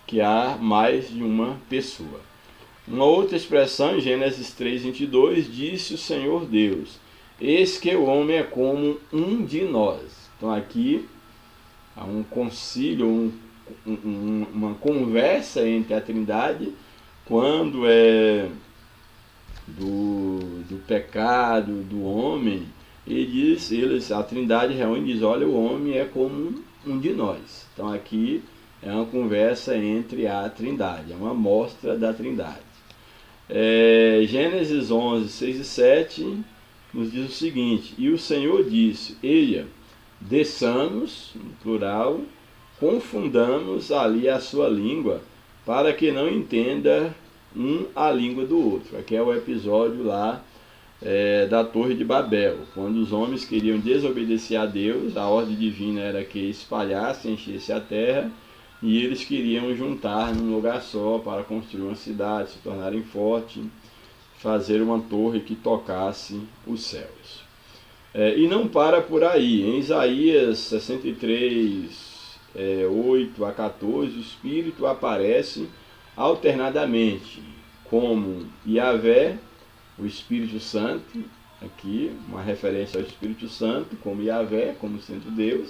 que há mais de uma pessoa. Uma outra expressão, em Gênesis 3:22, disse o Senhor Deus, eis que o homem é como um de nós. Então aqui há um concílio, uma conversa entre a Trindade, quando é do pecado do homem, a Trindade reúne e diz, olha, o homem é como um de nós. Então aqui é uma conversa entre a Trindade, é uma amostra da Trindade. Gênesis 11, 6 e 7 nos diz o seguinte: E o Senhor disse, eia, desçamos, no plural, confundamos ali a sua língua, para que não entenda um a língua do outro. Aqui é o episódio lá da Torre de Babel, quando os homens queriam desobedecer a Deus, a ordem divina era que espalhasse, enchesse a terra, e eles queriam juntar num lugar só para construir uma cidade, se tornarem fortes, fazer uma torre que tocasse os céus. E não para por aí. Em Isaías 63, 8 a 14, o Espírito aparece alternadamente como Yahvé, o Espírito Santo, aqui uma referência ao Espírito Santo, como Yahvé, como sendo Deus,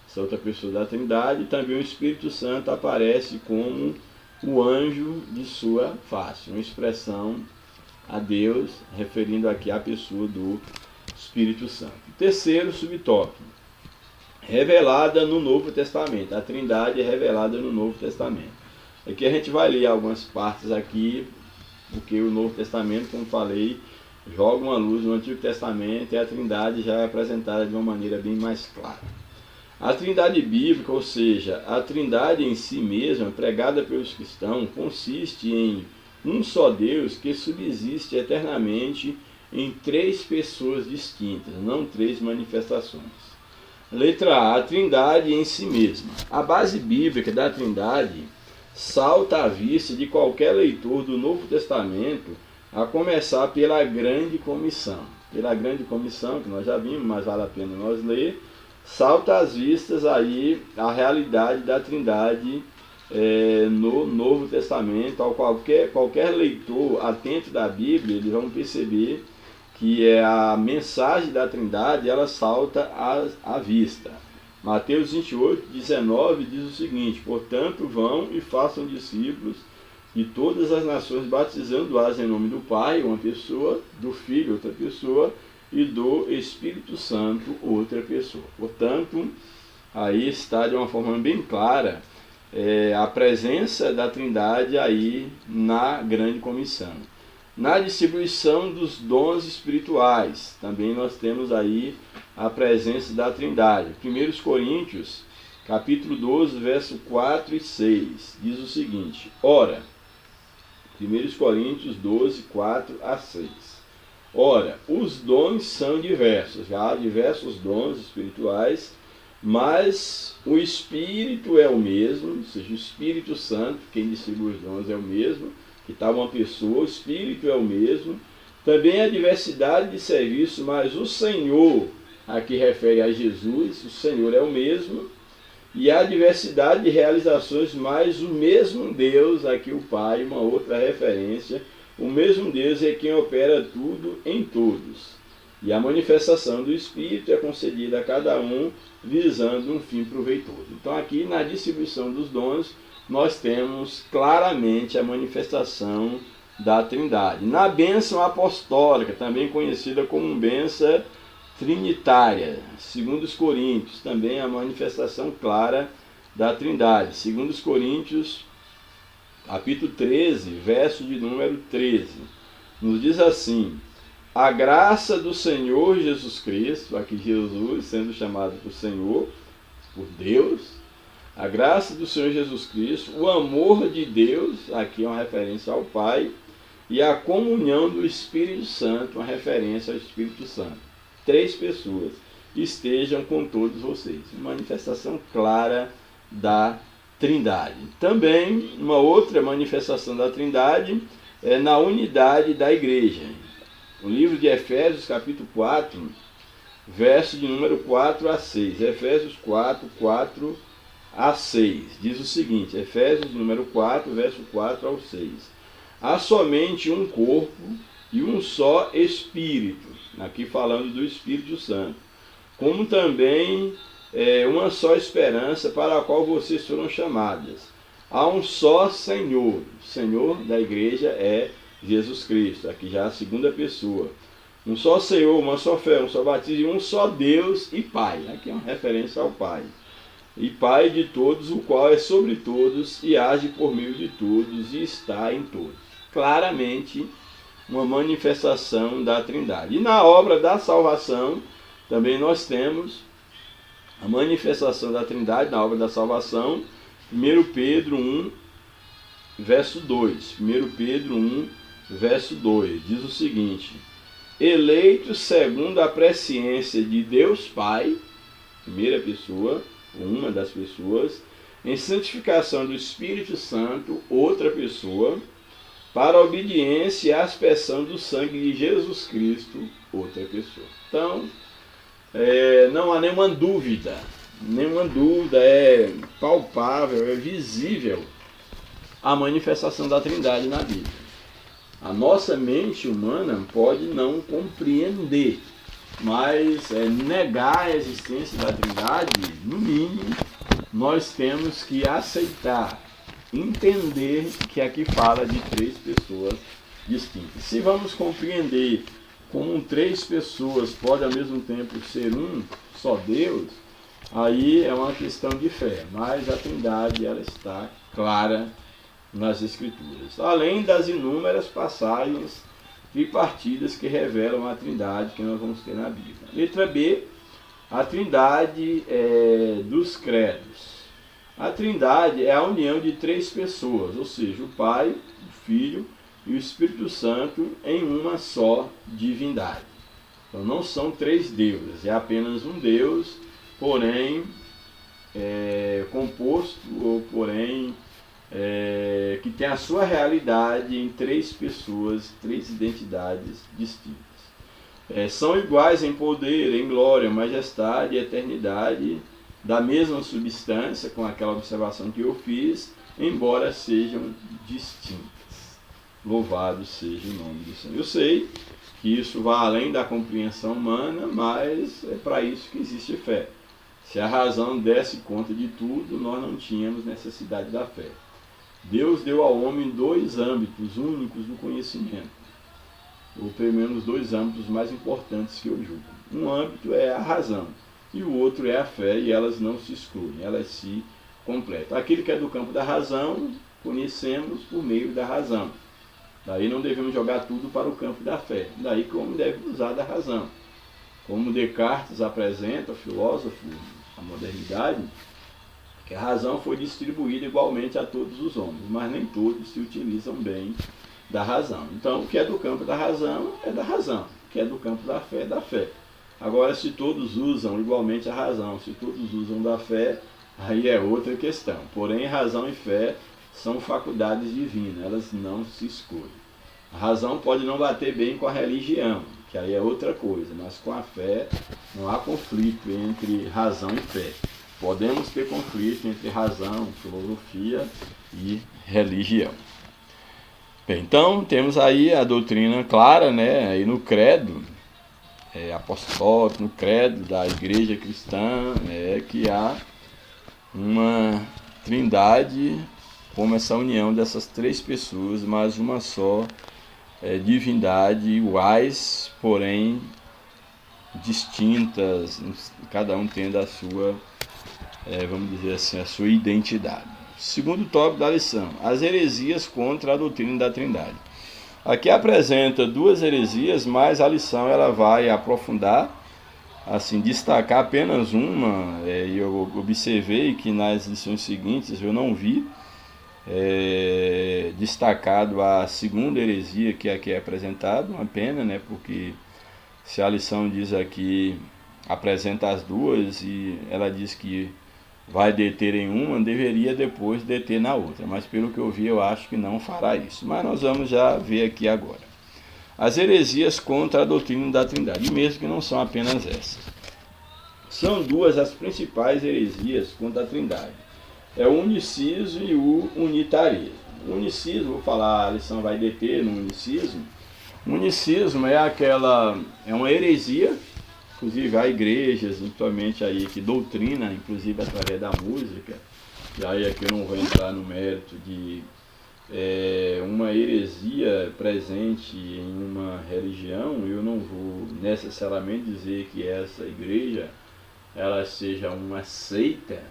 essa outra pessoa da Trindade. E também o Espírito Santo aparece como o anjo de sua face, uma expressão a Deus, referindo aqui à pessoa do Espírito Santo. Terceiro subtópico, revelada no Novo Testamento. A Trindade é revelada no Novo Testamento. Aqui a gente vai ler algumas partes aqui, porque o Novo Testamento, como falei, joga uma luz no Antigo Testamento, e a Trindade já é apresentada de uma maneira bem mais clara. A Trindade bíblica, ou seja, a Trindade em si mesma, pregada pelos cristãos, consiste em um só Deus que subsiste eternamente em três pessoas distintas, não três manifestações. Letra A, a Trindade em si mesma. A base bíblica da Trindade salta à vista de qualquer leitor do Novo Testamento, a começar pela Grande Comissão. Pela Grande Comissão, que nós já vimos, mas vale a pena nós ler, salta às vistas aí a realidade da Trindade no Novo Testamento. Ao qualquer leitor atento da Bíblia, eles vão perceber que a mensagem da Trindade, ela salta à vista. Mateus 28, 19 diz o seguinte: portanto, vão e façam discípulos de todas as nações, batizando-as em nome do Pai, uma pessoa, do Filho, outra pessoa, e do Espírito Santo, outra pessoa. Portanto, aí está de uma forma bem clara a presença da Trindade aí na Grande Comissão. Na distribuição dos dons espirituais, também nós temos aí a presença da Trindade. 1 Coríntios, capítulo 12, verso 4 e 6, diz o seguinte: ora, 1 Coríntios 12, 4 a 6. Ora, os dons são diversos, já há diversos dons espirituais, mas o Espírito é o mesmo, ou seja, o Espírito Santo, quem distribui os dons é o mesmo, que está uma pessoa, o Espírito é o mesmo. Também a diversidade de serviço, mas o Senhor, aqui refere a Jesus, o Senhor é o mesmo. E a diversidade de realizações, mas o mesmo Deus, aqui o Pai, uma outra referência, o mesmo Deus é quem opera tudo em todos. E a manifestação do Espírito é concedida a cada um, visando um fim proveitoso. Então aqui na distribuição dos dons, nós temos claramente a manifestação da Trindade. Na bênção apostólica, também conhecida como bênção trinitária, segundo os Coríntios, também a manifestação clara da Trindade. Segundo os Coríntios, capítulo 13, verso de número 13, nos diz assim: a graça do Senhor Jesus Cristo, aqui Jesus sendo chamado por Senhor, por Deus, a graça do Senhor Jesus Cristo, o amor de Deus, aqui é uma referência ao Pai, e a comunhão do Espírito Santo, uma referência ao Espírito Santo. 3 pessoas estejam com todos vocês. Manifestação clara da Trindade. Também, uma outra manifestação da Trindade é na unidade da igreja. O livro de Efésios, capítulo 4, verso de número 4 a 6. Efésios 4, 4 a 6. Diz o seguinte, Efésios número 4, verso 4 ao 6. Há somente um corpo e um só Espírito, aqui falando do Espírito Santo, como também uma só esperança para a qual vocês foram chamadas. Há um só Senhor, o Senhor da igreja é Jesus Cristo, aqui já a segunda pessoa. Um só Senhor, uma só fé, um só batismo, e um só Deus e Pai. Aqui é uma referência ao Pai. E Pai de todos, o qual é sobre todos e age por meio de todos e está em todos. Claramente, uma manifestação da Trindade. E na obra da salvação, também nós temos a manifestação da Trindade na obra da salvação. 1 Pedro 1, verso 2. 1 Pedro 1, verso 2. Diz o seguinte: eleitos segundo a presciência de Deus Pai, primeira pessoa, uma das pessoas, em santificação do Espírito Santo, outra pessoa, para a obediência e a aspersão do sangue de Jesus Cristo, outra pessoa. Então, não há nenhuma dúvida, é palpável, é visível a manifestação da Trindade na Bíblia. A nossa mente humana pode não compreender, mas negar a existência da Trindade, no mínimo, nós temos que aceitar, entender que aqui fala de 3 pessoas distintas. Se vamos compreender como 3 pessoas podem ao mesmo tempo ser um só Deus, aí é uma questão de fé, mas a Trindade ela está clara nas Escrituras, além das inúmeras passagens tripartidas que revelam a Trindade que nós vamos ter na Bíblia. Letra B, a Trindade dos credos. A Trindade é a união de 3 pessoas, ou seja, o Pai, o Filho e o Espírito Santo em uma só divindade. Então não são 3 deuses, é apenas um Deus, porém composto, ou porém que tem a sua realidade em 3 pessoas, 3 identidades distintas. São iguais em poder, em glória, majestade e eternidade, da mesma substância, com aquela observação que eu fiz, embora sejam distintas. Louvado seja o nome do Senhor. Eu sei que isso vai além da compreensão humana, mas é para isso que existe fé. Se a razão desse conta de tudo, nós não tínhamos necessidade da fé. Deus deu ao homem 2 âmbitos únicos do conhecimento, ou pelo menos 2 âmbitos mais importantes que eu julgo. Um âmbito é a razão, e o outro é a fé, e elas não se excluem, elas se completam. Aquilo que é do campo da razão, conhecemos por meio da razão. Daí não devemos jogar tudo para o campo da fé. Daí que o homem deve usar da razão. Como Descartes apresenta, o filósofo, a modernidade, que a razão foi distribuída igualmente a todos os homens, mas nem todos se utilizam bem da razão. Então, o que é do campo da razão é da razão. O que é do campo da fé é da fé. Agora, se todos usam igualmente a razão, se todos usam da fé, aí é outra questão. Porém, razão e fé são faculdades divinas, elas não se excluem. A razão pode não bater bem com a religião, que aí é outra coisa, mas com a fé não há conflito entre razão e fé. Podemos ter conflito entre razão, filosofia e religião. Bem, então, temos aí a doutrina clara, né, aí no credo apostólico, no credo da igreja cristã, que há uma trindade como essa união dessas três pessoas, mas uma só divindade, iguais, porém distintas, cada um tendo a sua, vamos dizer assim, a sua identidade. Segundo tópico da lição, as heresias contra a doutrina da Trindade. Aqui apresenta duas heresias, mas a lição ela vai aprofundar, assim, destacar apenas uma, e eu observei que nas lições seguintes eu não vi destacado a segunda heresia que aqui é apresentada, uma pena, né, porque se a lição diz aqui, apresenta as duas e ela diz que vai deter em uma, deveria depois deter na outra, mas pelo que eu vi eu acho que não fará isso, mas nós vamos já ver aqui agora. As heresias contra a doutrina da Trindade, mesmo que não são apenas essas. São duas as principais heresias contra a Trindade. É o unicismo e o unitarismo. O unicismo, vou falar, a lição vai deter no unicismo. O unicismo é uma heresia, inclusive há igrejas, principalmente aí, que doutrina, inclusive através da música, e aí aqui eu não vou entrar no mérito de uma heresia presente em uma religião, eu não vou necessariamente dizer que essa igreja ela seja uma seita,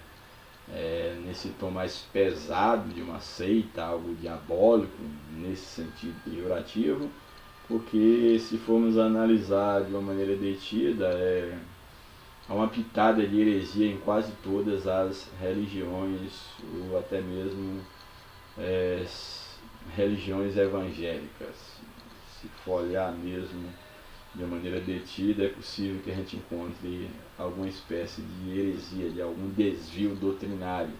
nesse tom mais pesado de uma seita, algo diabólico, nesse sentido pejorativo, porque se formos analisar de uma maneira detida, há uma pitada de heresia em quase todas as religiões, ou até mesmo religiões evangélicas. Se for olhar mesmo de uma maneira detida, é possível que a gente encontre alguma espécie de heresia, de algum desvio doutrinário,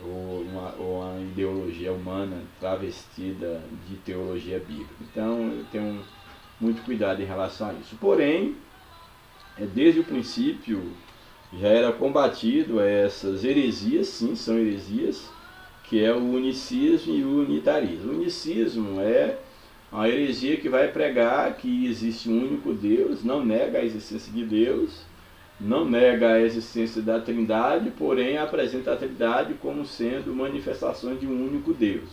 ou uma ideologia humana travestida de teologia bíblica. Então, eu tenho muito cuidado em relação a isso. Porém, desde o princípio, já era combatido essas heresias, sim, são heresias, que é o unicismo e o unitarismo. O unicismo é uma heresia que vai pregar que existe um único Deus, não nega a existência de Deus, não nega a existência da Trindade, porém apresenta a Trindade como sendo manifestações de um único Deus.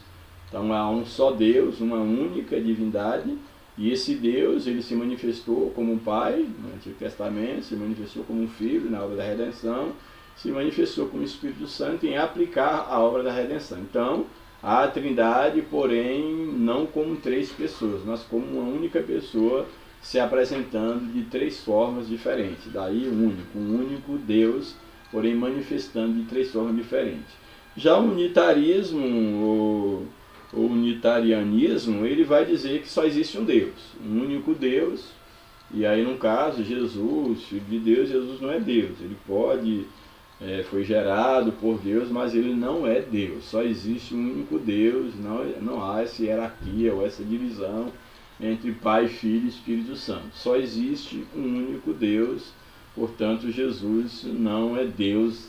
Então há um só Deus, uma única divindade, e esse Deus ele se manifestou como um Pai no Antigo Testamento, se manifestou como um Filho na obra da redenção, se manifestou como Espírito Santo em aplicar a obra da redenção. Então, a Trindade, porém, não como três pessoas, mas como uma única pessoa se apresentando de três formas diferentes. Daí um único Deus, porém manifestando de três formas diferentes. Já o unitarismo, ou unitarianismo, ele vai dizer que só existe um Deus, um único Deus, e aí no caso, Jesus, Filho de Deus, Jesus não é Deus, ele foi gerado por Deus, mas ele não é Deus, só existe um único Deus, não há essa hierarquia ou essa divisão entre Pai, Filho e Espírito Santo, só existe um único Deus, portanto Jesus não é Deus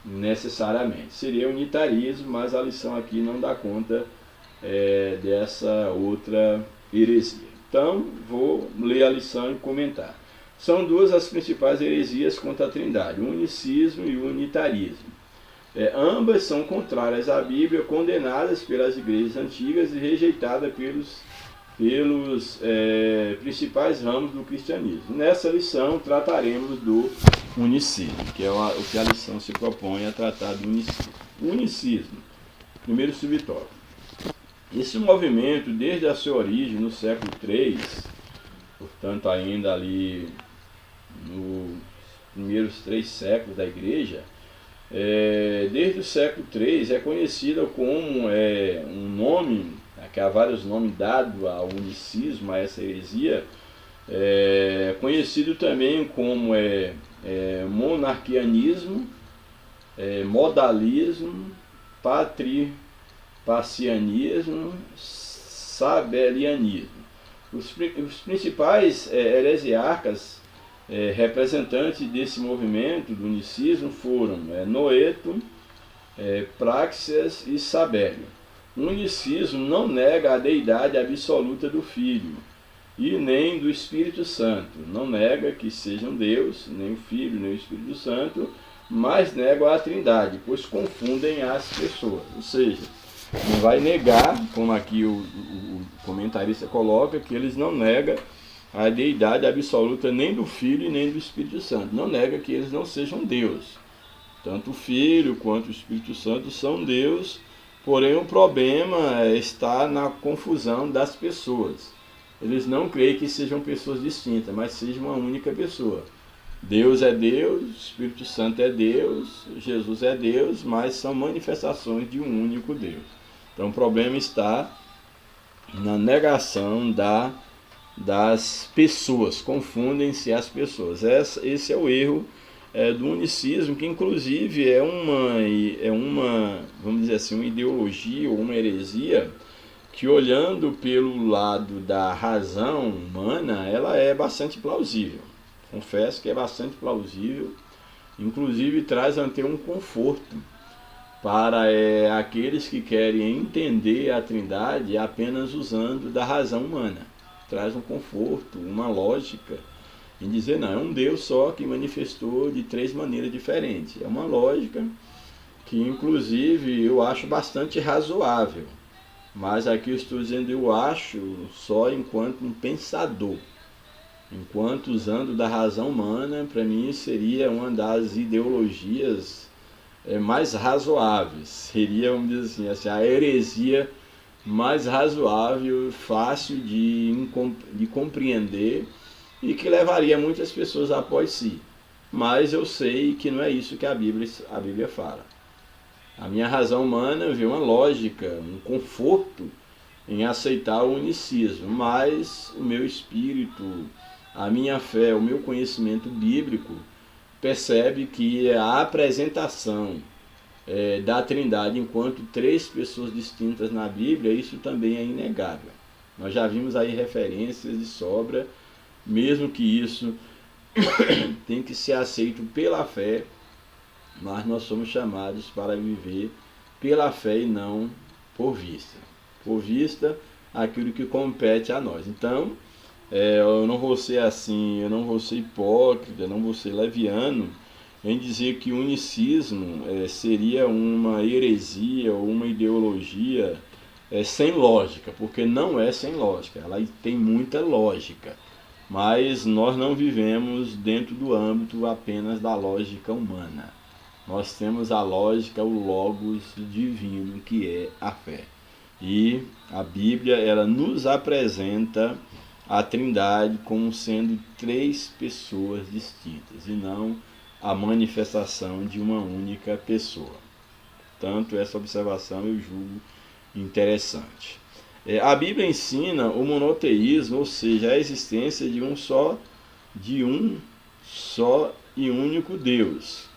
necessariamente. Seria unitarismo, mas a lição aqui não dá conta dessa outra heresia. Então, vou ler a lição e comentar. São duas as principais heresias contra a Trindade, o unicismo e o unitarismo. Ambas são contrárias à Bíblia, condenadas pelas igrejas antigas e rejeitadas pelos principais ramos do cristianismo. Nessa lição trataremos do unicismo, que é o que a lição se propõe a tratar do unicismo. O unicismo, primeiro subtópico. Esse movimento, desde a sua origem no século III, portanto ainda ali nos primeiros 3 séculos da igreja, desde o século III é conhecida como um nome, que há vários nomes dados ao unicismo, a essa heresia, conhecido também como monarquianismo, modalismo, pacianismo, sabelianismo. Os principais heresiarcas representantes desse movimento do unicismo foram Noeto, Práxias e Sabélio. O unicismo não nega a deidade absoluta do Filho e nem do Espírito Santo. Não nega que sejam Deus, nem o Filho, nem o Espírito Santo, mas negam a Trindade, pois confundem as pessoas. Ou seja, não vai negar, como aqui o comentarista coloca, que eles não negam a deidade absoluta nem do Filho e nem do Espírito Santo. Não nega que eles não sejam Deus. Tanto o Filho quanto o Espírito Santo são Deus, porém o problema está na confusão das pessoas. Eles não creem que sejam pessoas distintas, mas sejam uma única pessoa. Deus é Deus, Espírito Santo é Deus, Jesus é Deus, mas são manifestações de um único Deus. Então o problema está na negação das pessoas, confundem-se as pessoas. Esse é o erro do unicismo, que inclusive é uma, vamos dizer assim, uma ideologia ou uma heresia que, olhando pelo lado da razão humana, ela é bastante plausível. Confesso que é bastante plausível, inclusive traz até um conforto para aqueles que querem entender a Trindade apenas usando da razão humana. Traz um conforto, uma lógica em dizer, não, é um Deus só que manifestou de 3 maneiras diferentes. É uma lógica que, inclusive, eu acho bastante razoável. Mas aqui eu estou dizendo, eu acho só enquanto um pensador. Enquanto usando da razão humana, para mim seria uma das ideologias mais razoáveis. Seria, vamos dizer assim, a heresia mais razoável, fácil de compreender e que levaria muitas pessoas após si. Mas eu sei que não é isso que a Bíblia fala. A minha razão humana vê uma lógica, um conforto em aceitar o unicismo, mas o meu espírito, a minha fé, o meu conhecimento bíblico percebe que a apresentação da Trindade enquanto 3 pessoas distintas na Bíblia, isso também é inegável. Nós já vimos aí referências de sobra, mesmo que isso tem que ser aceito pela fé, mas nós somos chamados para viver pela fé e não por vista. Por vista, aquilo que compete a nós. Então, eu não vou ser assim, eu não vou ser hipócrita, eu não vou ser leviano em dizer que o unicismo seria uma heresia ou uma ideologia sem lógica, porque não é sem lógica, ela tem muita lógica, mas nós não vivemos dentro do âmbito apenas da lógica humana. Nós temos a lógica, o logos divino, que é a fé. E a Bíblia, ela nos apresenta a Trindade como sendo 3 pessoas distintas, e não a manifestação de uma única pessoa. Portanto, essa observação eu julgo interessante. A Bíblia ensina o monoteísmo, ou seja, a existência de um só e único Deus,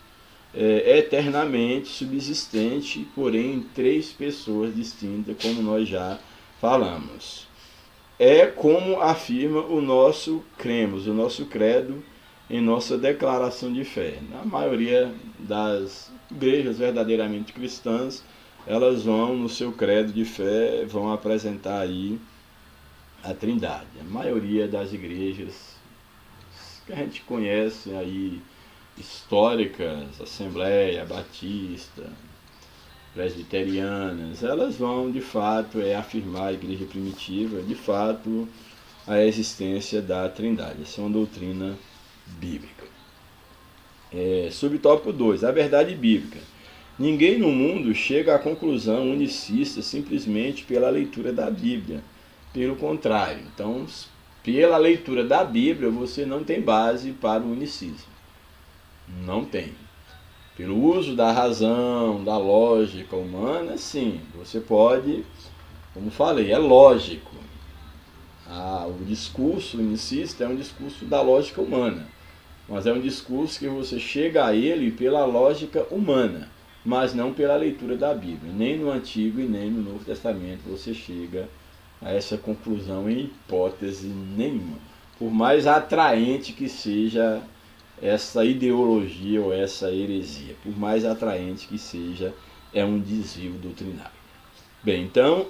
eternamente subsistente, porém em 3 pessoas distintas, como nós já falamos. É como afirma o nosso credo em nossa declaração de fé. Na maioria das igrejas verdadeiramente cristãs, elas vão no seu credo de fé, vão apresentar aí a Trindade. A maioria das igrejas que a gente conhece aí, históricas, Assembleia, Batista, Presbiterianas, elas vão de fato afirmar, a igreja primitiva, de fato, a existência da Trindade. Essa é uma doutrina bíblica. Subtópico 2, a verdade bíblica. Ninguém no mundo chega à conclusão unicista simplesmente pela leitura da Bíblia. Pelo contrário, então, pela leitura da Bíblia, você não tem base para o unicismo. Não tem. Pelo uso da razão, da lógica humana, sim, você pode, como falei, é lógico. O discurso unicista é um discurso da lógica humana, mas é um discurso que você chega a ele pela lógica humana, mas não pela leitura da Bíblia. Nem no Antigo e nem no Novo Testamento você chega a essa conclusão em hipótese nenhuma, por mais atraente que seja essa ideologia ou essa heresia, por mais atraente que seja, é um desvio doutrinário. Bem, então,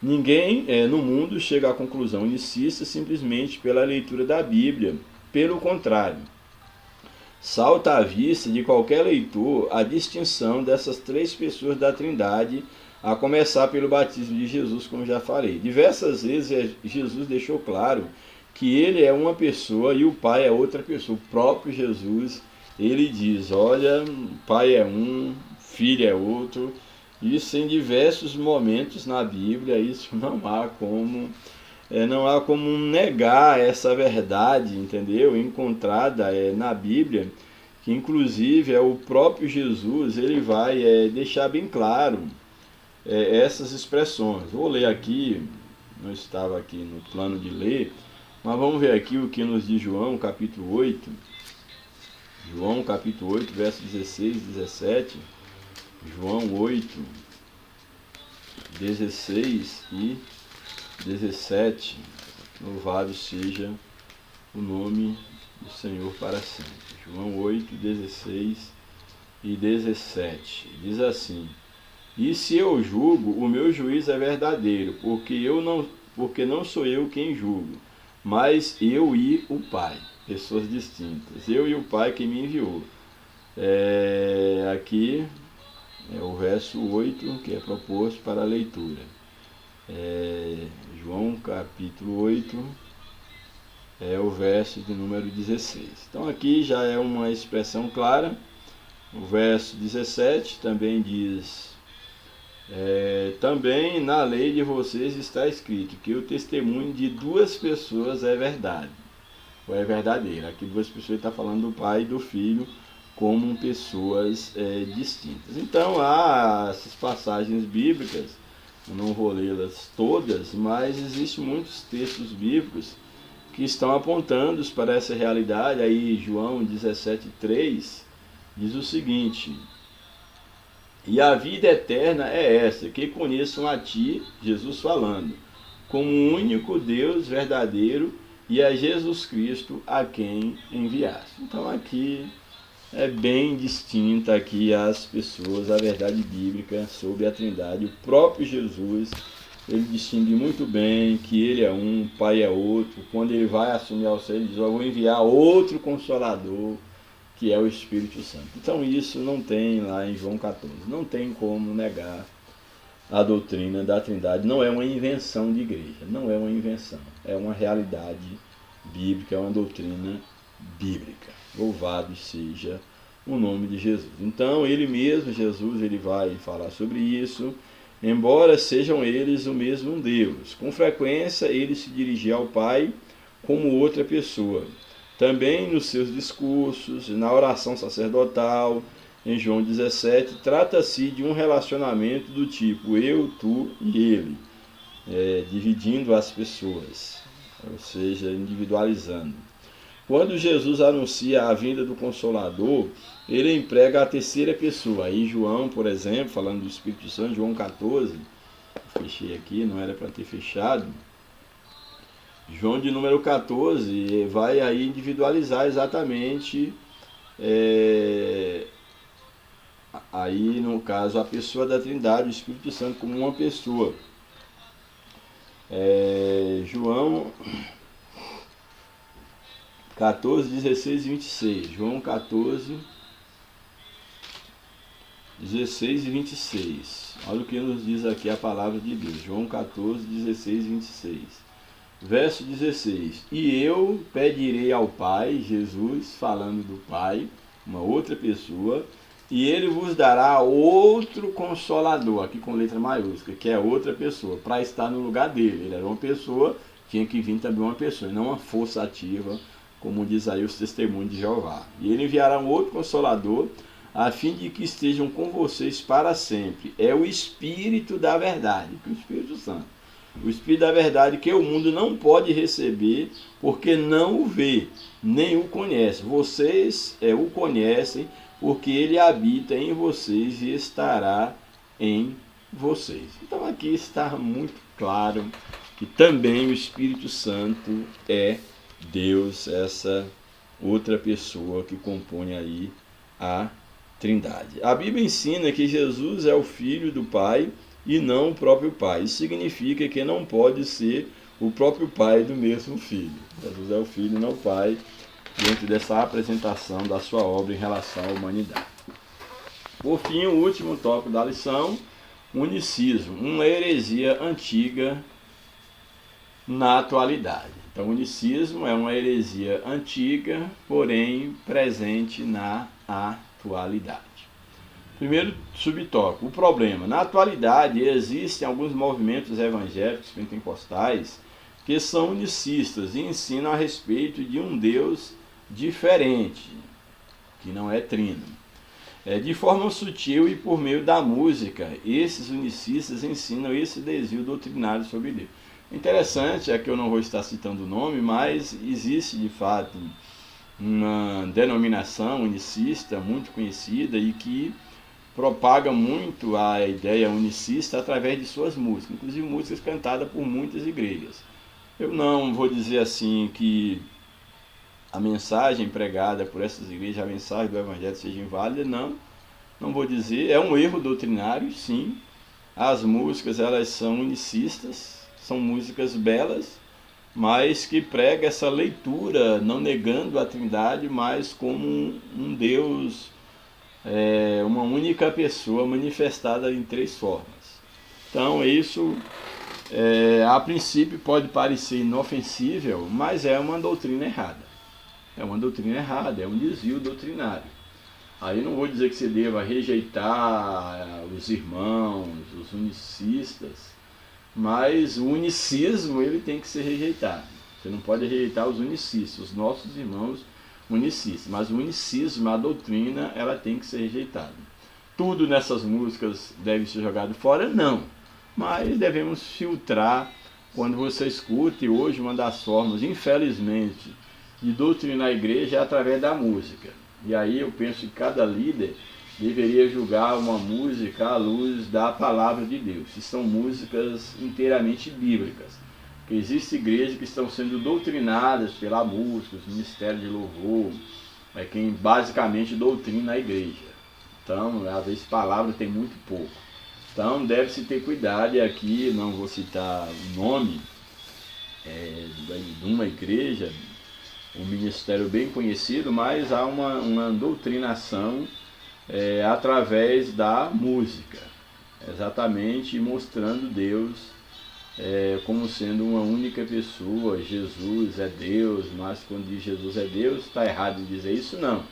ninguém no mundo chega à conclusão unicista simplesmente pela leitura da Bíblia. Pelo contrário, salta à vista de qualquer leitor a distinção dessas três pessoas da Trindade, a começar pelo batismo de Jesus, como já falei. Diversas vezes Jesus deixou claro que ele é uma pessoa e o Pai é outra pessoa. O próprio Jesus, ele diz, olha, Pai é um, Filho é outro. Isso em diversos momentos na Bíblia, isso não há como negar essa verdade, entendeu? Encontrada na Bíblia, que inclusive é o próprio Jesus, ele vai deixar bem claro essas expressões. Vou ler aqui, não estava aqui no plano de ler, mas vamos ver aqui o que nos diz João, capítulo 8. João, capítulo 8, versos 16 e 17. João 8, 16 e 17. Louvado seja o nome do Senhor para sempre. João 8, 16 e 17. Diz assim: E se eu julgo, o meu juízo é verdadeiro, porque não sou eu quem julgo, mas eu e o Pai. Pessoas distintas. Eu e o Pai que me enviou. Aqui é o verso 8 que é proposto para a leitura. João capítulo 8, o verso de número 16. Então aqui já é uma expressão clara. O verso 17 também diz: também na lei de vocês está escrito que o testemunho de duas pessoas é verdade, ou é verdadeiro. Aqui duas pessoas, está falando do Pai e do Filho como pessoas distintas. Então há essas passagens bíblicas, eu não vou lê-las todas, mas existem muitos textos bíblicos que estão apontando para essa realidade. Aí João 17,3 diz o seguinte: E a vida eterna é essa, que conheçam a ti, Jesus falando, como o único Deus verdadeiro, e a Jesus Cristo a quem enviaste. Então aqui é bem distinta aqui as pessoas, a verdade bíblica sobre a Trindade. O próprio Jesus, ele distingue muito bem que ele é um, o Pai é outro. Quando ele vai assumir ao céu, ele diz: eu vou enviar outro Consolador, que é o Espírito Santo. Então isso não tem lá em João 14. Não tem como negar a doutrina da Trindade. Não é uma invenção de igreja, não é uma invenção. É uma realidade bíblica, é uma doutrina bíblica. Louvado seja o nome de Jesus. Então ele mesmo, Jesus, ele vai falar sobre isso. Embora sejam eles o mesmo Deus, com frequência ele se dirigia ao Pai como outra pessoa. Também nos seus discursos, na oração sacerdotal, em João 17, trata-se de um relacionamento do tipo eu, tu e ele, dividindo as pessoas, ou seja, individualizando. Quando Jesus anuncia a vinda do Consolador, ele emprega a terceira pessoa. Aí João, por exemplo, falando do Espírito Santo, João 14, fechei aqui, não era para ter fechado. João de número 14 vai aí individualizar exatamente, aí no caso, a pessoa da Trindade, o Espírito Santo como uma pessoa. João 14, 16 e 26. João 14, 16 e 26. Olha o que nos diz aqui a palavra de Deus. João 14, 16 e 26. Verso 16. E eu pedirei ao Pai, Jesus falando do Pai, uma outra pessoa, e ele vos dará outro Consolador, aqui com letra maiúscula, que é outra pessoa, para estar no lugar dele. Ele era uma pessoa, tinha que vir também uma pessoa, e não uma força ativa, como diz aí os testemunhos de Jeová. E ele enviará um outro Consolador, a fim de que estejam com vocês para sempre. É o Espírito da verdade, que é o Espírito Santo. O Espírito da verdade que o mundo não pode receber, porque não o vê, nem o conhece. Vocês o conhecem, porque ele habita em vocês e estará em vocês. Então aqui está muito claro que também o Espírito Santo é Deus, essa outra pessoa que compõe aí a Trindade. A Bíblia ensina que Jesus é o Filho do Pai e não o próprio Pai. Isso significa que não pode ser o próprio Pai do mesmo Filho. Jesus é o Filho, não o Pai. dentro dessa apresentação da sua obra em relação à humanidade. Por fim, o último tópico da lição, unicismo, uma heresia antiga na atualidade. Então, o unicismo é uma heresia antiga, porém presente na atualidade. Primeiro subtópico, o problema. Na atualidade, existem alguns movimentos evangélicos pentecostais que são unicistas e ensinam a respeito de um Deus diferente, que não é trino. De forma sutil e por meio da música, esses unicistas ensinam esse desvio doutrinário sobre Deus. Interessante é que eu não vou estar citando o nome, mas existe de fato uma denominação unicista muito conhecida e que propaga muito a ideia unicista através de suas músicas, inclusive músicas cantadas por muitas igrejas. Eu não vou dizer assim que a mensagem pregada por essas igrejas, a mensagem do Evangelho seja inválida, não vou dizer, é um erro doutrinário, sim. As músicas, elas são unicistas, são músicas belas, mas que prega essa leitura, não negando a Trindade, mas como um Deus, uma única pessoa manifestada em três formas. Então isso, a princípio pode parecer inofensível, mas é uma doutrina errada. É uma doutrina errada, é um desvio doutrinário. Aí não vou dizer que você deva rejeitar os irmãos, os unicistas, mas o unicismo ele tem que ser rejeitado. Você não pode rejeitar os unicistas, os nossos irmãos unicistas, mas o unicismo, a doutrina, ela tem que ser rejeitada. Tudo nessas músicas deve ser jogado fora? Não, mas devemos filtrar quando você escuta, e hoje uma das formas, infelizmente, de doutrinar a igreja é através da música. E aí eu penso que cada líder deveria julgar uma música à luz da palavra de Deus, se são músicas inteiramente bíblicas. Porque existem igrejas que estão sendo doutrinadas pela música, os ministérios de louvor, é quem basicamente doutrina a igreja. Então, às vezes, palavra tem muito pouco. Então, deve-se ter cuidado, e aqui não vou citar o nome de uma igreja, um ministério bem conhecido, mas há uma doutrinação através da música, exatamente mostrando Deus como sendo uma única pessoa. Jesus é Deus, mas quando diz Jesus é Deus, está errado em dizer isso, não.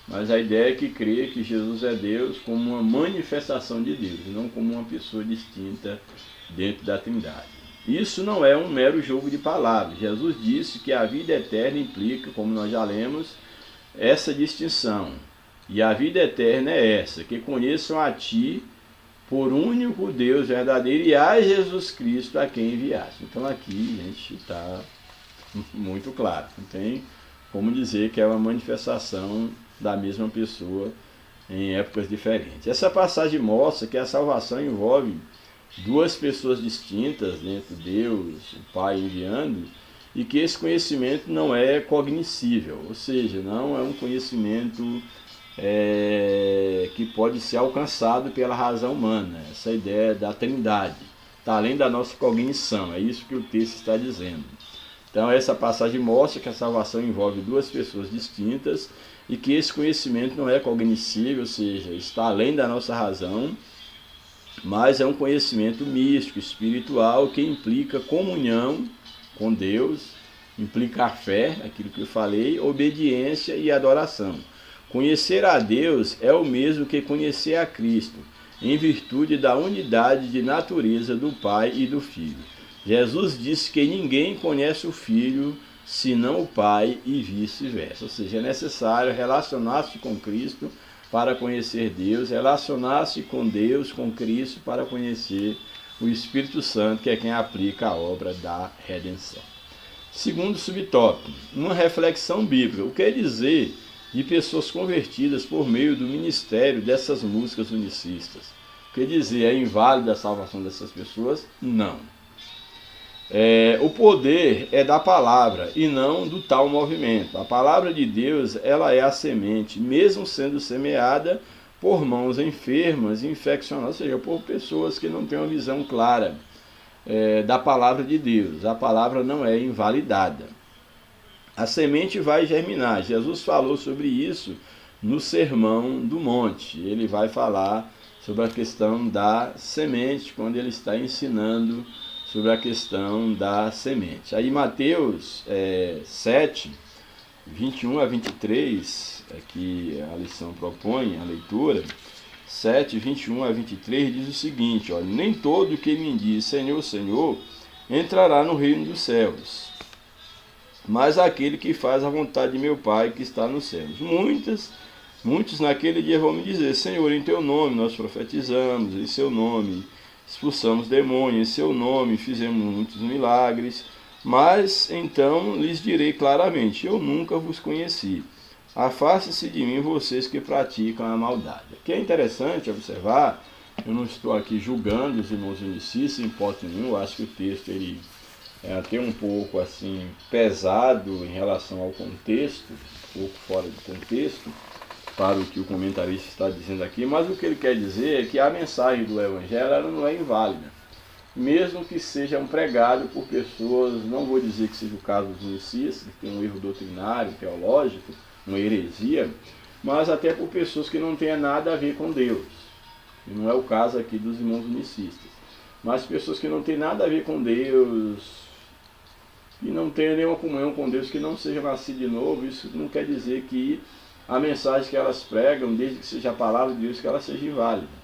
Mas a ideia é que crê que Jesus é Deus como uma manifestação de Deus, e não como uma pessoa distinta dentro da Trindade. Isso não é um mero jogo de palavras. Jesus disse que a vida eterna implica, como nós já lemos, essa distinção. E a vida eterna é essa, que conheçam a Ti, por único Deus verdadeiro, e a Jesus Cristo a quem enviaste. Então aqui, gente, está muito claro. Não tem como dizer que é uma manifestação da mesma pessoa em épocas diferentes. Essa passagem mostra que a salvação envolve duas pessoas distintas dentro de Deus, o Pai enviando, e que esse conhecimento não é cognoscível, ou seja, não é um conhecimento que pode ser alcançado pela razão humana. Essa ideia da Trindade está além da nossa cognição, é isso que o texto está dizendo. Então essa passagem mostra que a salvação envolve duas pessoas distintas e que esse conhecimento não é cognoscível, ou seja, está além da nossa razão, mas é um conhecimento místico, espiritual, que implica comunhão com Deus, implica a fé, aquilo que eu falei, obediência e adoração. Conhecer a Deus é o mesmo que conhecer a Cristo, em virtude da unidade de natureza do Pai e do Filho. Jesus disse que ninguém conhece o Filho senão o Pai e vice-versa. Ou seja, é necessário relacionar-se com Cristo para conhecer Deus, relacionar-se com Deus, com Cristo, para conhecer o Espírito Santo, que é quem aplica a obra da redenção. Segundo subtópico, uma reflexão bíblica. O que quer dizer de pessoas convertidas por meio do ministério dessas músicas unicistas? O que quer dizer, é inválida a salvação dessas pessoas? Não. O poder é da palavra e não do tal movimento. A palavra de Deus, ela é a semente, mesmo sendo semeada por mãos enfermas e infeccionadas, ou seja, por pessoas que não têm uma visão clara da palavra de Deus. A palavra não é invalidada. a semente vai germinar. Jesus falou sobre isso no Sermão do Monte. Ele vai falar sobre a questão da semente, quando ele está ensinando sobre a questão da semente. Aí Mateus 7, 21 a 23, que a lição propõe, a leitura, 7, 21 a 23, diz o seguinte: olha, nem todo que me diz Senhor, Senhor, entrará no reino dos céus, mas aquele que faz a vontade de meu Pai que está nos céus. Muitos naquele dia vão me dizer: Senhor, em teu nome nós profetizamos, em seu nome expulsamos demônios, em seu nome fizemos muitos milagres. Mas então lhes direi claramente: eu nunca vos conheci. Afaste-se de mim, vocês que praticam a maldade. Aqui é interessante observar, eu não estou aqui julgando os irmãos unicistas em hipótese nenhuma, eu acho que o texto ele é até um pouco assim pesado em relação ao contexto, um pouco fora de contexto, para o que o comentarista está dizendo aqui, mas o que ele quer dizer é que a mensagem do Evangelho ela não é inválida. Mesmo que seja pregado por pessoas, não vou dizer que seja o caso dos unicistas, que tem um erro doutrinário, teológico, uma heresia, mas até por pessoas que não tenham nada a ver com Deus. E não é o caso aqui dos irmãos unicistas. Mas pessoas que não têm nada a ver com Deus, que não tenham nenhuma comunhão com Deus, que não sejam nascidos de novo, isso não quer dizer que a mensagem que elas pregam, desde que seja a palavra de Deus, que ela seja inválida.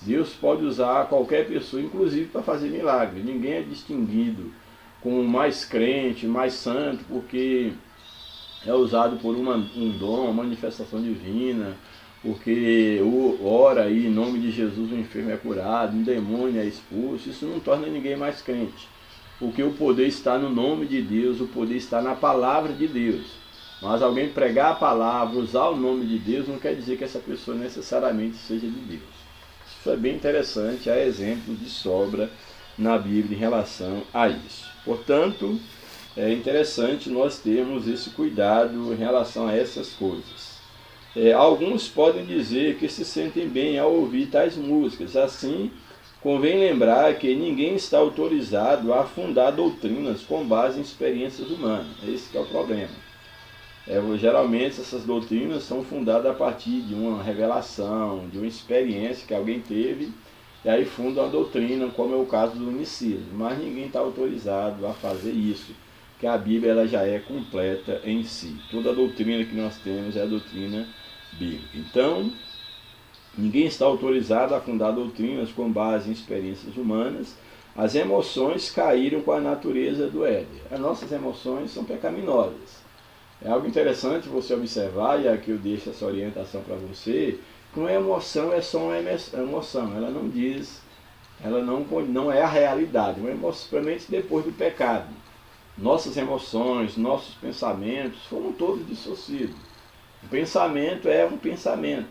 Deus pode usar qualquer pessoa, inclusive para fazer milagres. Ninguém é distinguido como mais crente, mais santo, porque é usado por um dom, uma manifestação divina, porque ora aí em nome de Jesus o enfermo é curado, um demônio é expulso. Isso não torna ninguém mais crente, porque o poder está no nome de Deus, o poder está na palavra de Deus. Mas alguém pregar a palavra, usar o nome de Deus, não quer dizer que essa pessoa necessariamente seja de Deus. Isso é bem interessante, há exemplos de sobra na Bíblia em relação a isso. Portanto, é interessante nós termos esse cuidado em relação a essas coisas. Alguns podem dizer que se sentem bem ao ouvir tais músicas. Assim, convém lembrar que ninguém está autorizado a fundar doutrinas com base em experiências humanas. Esse que é o problema. Geralmente essas doutrinas são fundadas a partir de uma revelação, de uma experiência que alguém teve, e aí funda uma doutrina, como é o caso do unicismo. Mas ninguém está autorizado a fazer isso, que a Bíblia ela já é completa em si. Toda a doutrina que nós temos é a doutrina bíblica. Então, ninguém está autorizado a fundar doutrinas com base em experiências humanas. As emoções caíram com a natureza do Éden. As nossas emoções são pecaminosas. É algo interessante você observar, e aqui eu deixo essa orientação para você, que uma emoção é só uma emoção, ela não diz, ela não é a realidade, uma emoção, principalmente depois do pecado. Nossas emoções, nossos pensamentos foram todos dissociados. O pensamento é um pensamento.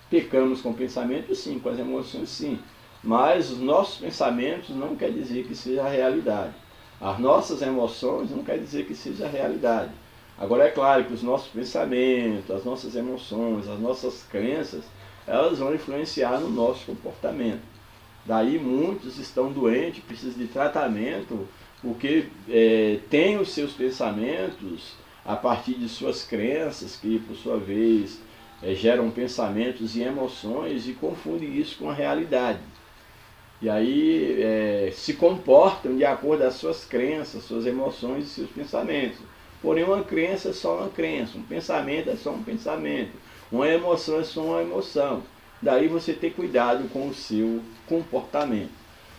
Pecamos com o pensamento, sim, com as emoções, sim. Mas os nossos pensamentos não quer dizer que seja a realidade. As nossas emoções não quer dizer que seja a realidade. Agora é claro que os nossos pensamentos, as nossas emoções, as nossas crenças, elas vão influenciar no nosso comportamento. Daí muitos estão doentes, precisam de tratamento, porque têm os seus pensamentos a partir de suas crenças, que por sua vez geram pensamentos e emoções e confundem isso com a realidade. E aí se comportam de acordo com as suas crenças, suas emoções e seus pensamentos. Porém, uma crença é só uma crença, um pensamento é só um pensamento, uma emoção é só uma emoção. Daí você ter cuidado com o seu comportamento.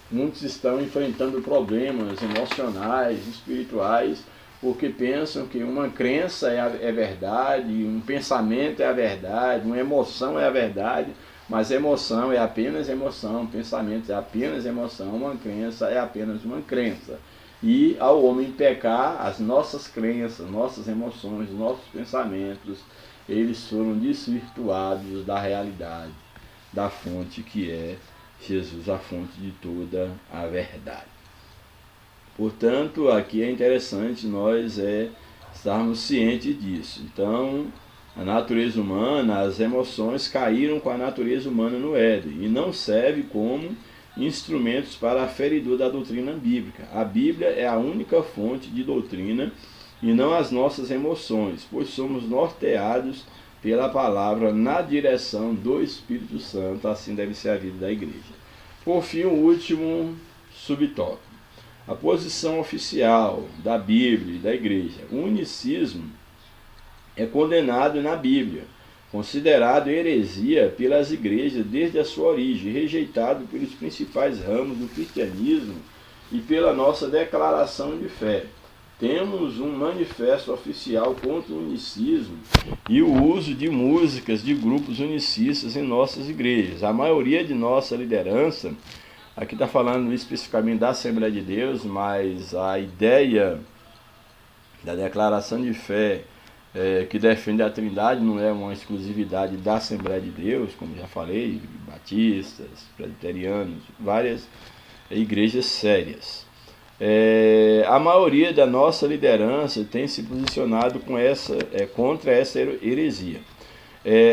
Muitos estão enfrentando problemas emocionais, espirituais, porque pensam que uma crença é verdade, um pensamento é a verdade, uma emoção é a verdade. Mas emoção é apenas emoção, pensamento é apenas emoção, uma crença é apenas uma crença. E ao homem pecar, as nossas crenças, nossas emoções, nossos pensamentos, eles foram desvirtuados da realidade, da fonte que é Jesus, a fonte de toda a verdade. Portanto, aqui é interessante nós estarmos cientes disso. Então, a natureza humana, as emoções caíram com a natureza humana no Éden e não serve como instrumentos para aferidor da doutrina bíblica. A Bíblia é a única fonte de doutrina e não as nossas emoções, pois somos norteados pela palavra na direção do Espírito Santo. Assim deve ser a vida da igreja. Por fim, o último subtópico: a posição oficial da Bíblia e da igreja. O unicismo é condenado na Bíblia, considerado heresia pelas igrejas desde a sua origem, rejeitado pelos principais ramos do cristianismo e pela nossa declaração de fé. Temos um manifesto oficial contra o unicismo e o uso de músicas de grupos unicistas em nossas igrejas. A maioria de nossa liderança, aqui está falando especificamente da Assembleia de Deus, mas a ideia da declaração de fé que defende a Trindade não é uma exclusividade da Assembleia de Deus, como já falei, batistas, presbiterianos, várias igrejas sérias. A maioria da nossa liderança tem se posicionado contra essa heresia.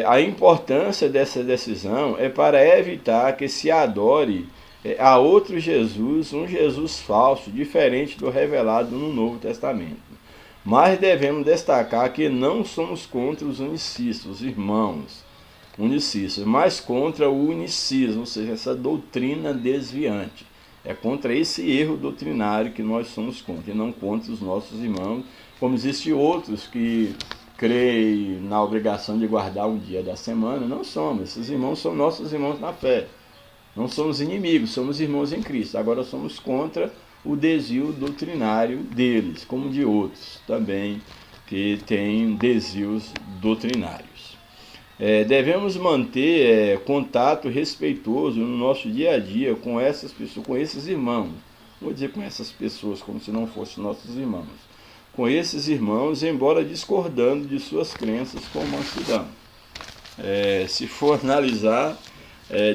A importância dessa decisão é para evitar que se adore a outro Jesus, um Jesus falso, diferente do revelado no Novo Testamento. Mas devemos destacar que não somos contra os unicistas, os irmãos unicistas, mas contra o unicismo, ou seja, essa doutrina desviante. É contra esse erro doutrinário que nós somos contra, e não contra os nossos irmãos, como existem outros que creem na obrigação de guardar um dia da semana. Não somos, esses irmãos são nossos irmãos na fé. Não somos inimigos, somos irmãos em Cristo. Agora somos contra o desvio doutrinário deles, como de outros também que têm desvios doutrinários. Devemos manter contato respeitoso no nosso dia a dia com essas pessoas, com esses irmãos. Vou dizer com essas pessoas como se não fossem nossos irmãos. Com esses irmãos, embora discordando de suas crenças com mansidão. Se for analisar,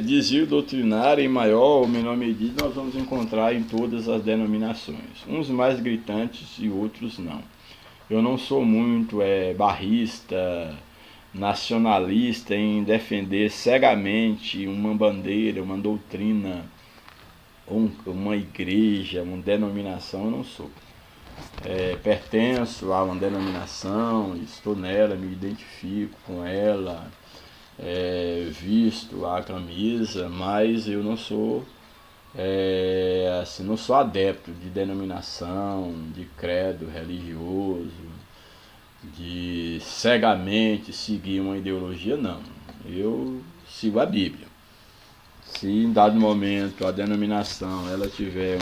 desvio doutrinário em maior ou menor medida nós vamos encontrar em todas as denominações. Uns mais gritantes e outros não. Eu não sou muito barrista, nacionalista em defender cegamente uma bandeira, uma doutrina, uma igreja, uma denominação. Eu não sou. Pertenço a uma denominação, estou nela, me identifico com ela, visto a camisa, mas eu não sou não sou adepto de denominação, de credo religioso, de cegamente seguir uma ideologia. Não. Eu sigo a Bíblia. Se em dado momento a denominação ela tiver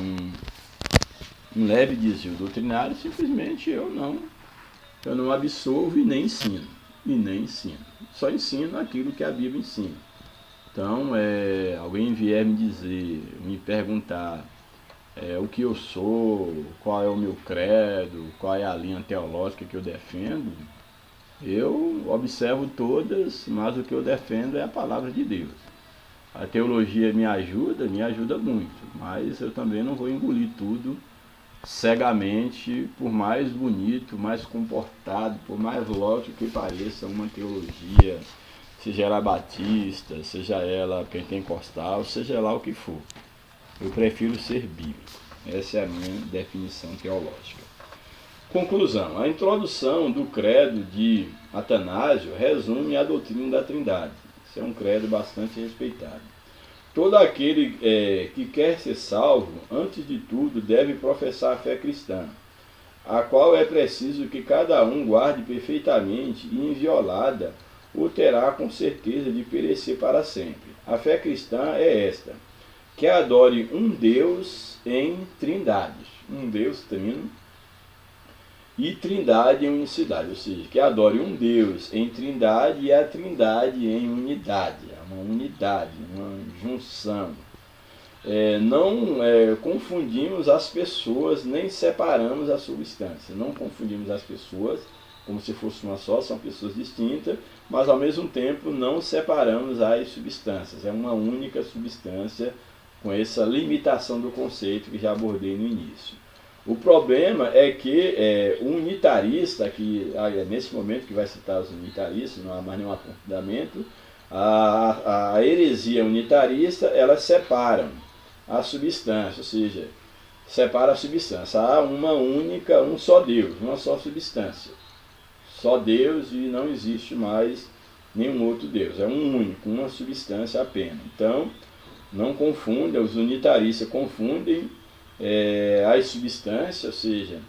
um leve desvio doutrinário, simplesmente eu não absolvo e nem ensino. Só ensino aquilo que a Bíblia ensina. Então, alguém vier me dizer, me perguntar o que eu sou, qual é o meu credo, qual é a linha teológica que eu defendo, eu observo todas, mas o que eu defendo é a palavra de Deus. A teologia me ajuda muito, mas eu também não vou engolir tudo cegamente, por mais bonito, mais comportado, por mais lógico que pareça uma teologia, seja ela batista, seja ela pentecostal, seja lá o que for. Eu prefiro ser bíblico. Essa é a minha definição teológica. Conclusão. A introdução do credo de Atanásio resume a doutrina da Trindade. Isso é um credo bastante respeitado. Todo aquele que quer ser salvo, antes de tudo, deve professar a fé cristã, a qual é preciso que cada um guarde perfeitamente e inviolada, ou terá com certeza de perecer para sempre. A fé cristã é esta: que adore um Deus em trindades, um Deus trino e trindade em unicidade, ou seja, que adore um Deus em trindade e a trindade em unidade, uma unidade, uma junção. Não confundimos as pessoas, nem separamos a substância. Não confundimos as pessoas como se fosse uma só, são pessoas distintas, mas ao mesmo tempo não separamos as substâncias. É uma única substância, com essa limitação do conceito que já abordei no início. O problema é que o unitarista, que nesse momento que vai citar os unitaristas, não há mais nenhum aprofundamento, a heresia unitarista, elas separam a substância, ou seja, separa a substância. Há uma única, um só Deus, uma só substância. Só Deus e não existe mais nenhum outro Deus. É um único, uma substância apenas. Então, não confunda, os unitaristas confundem as substâncias, ou seja,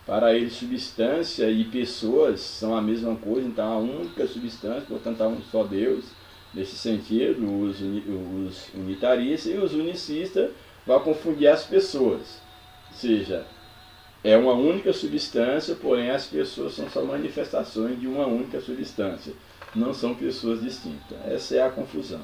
para eles substância e pessoas são a mesma coisa, então a única substância, portanto há um só Deus, nesse sentido, os unitaristas, e os unicistas vão confundir as pessoas, ou seja, é uma única substância, porém as pessoas são só manifestações de uma única substância, não são pessoas distintas. Essa é a confusão.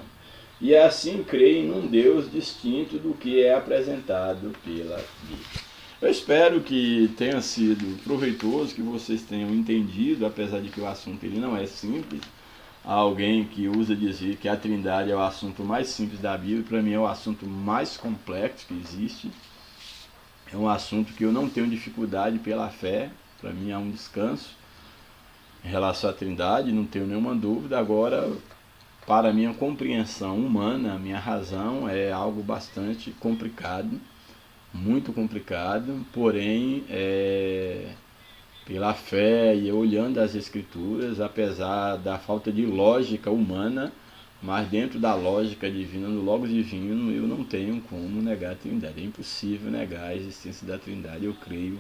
E assim creem num Deus distinto do que é apresentado pela Bíblia. Eu espero que tenha sido proveitoso, que vocês tenham entendido, apesar de que o assunto ele não é simples. Há alguém que usa dizer que a Trindade é o assunto mais simples da Bíblia, para mim é o assunto mais complexo que existe. É um assunto que eu não tenho dificuldade pela fé, para mim é um descanso em relação à Trindade, não tenho nenhuma dúvida. Agora, para a minha compreensão humana, a minha razão é algo bastante complicado, muito complicado, porém, pela fé e olhando as Escrituras, apesar da falta de lógica humana, mas dentro da lógica divina, no Logos divino, eu não tenho como negar a Trindade. É impossível negar a existência da Trindade. Eu creio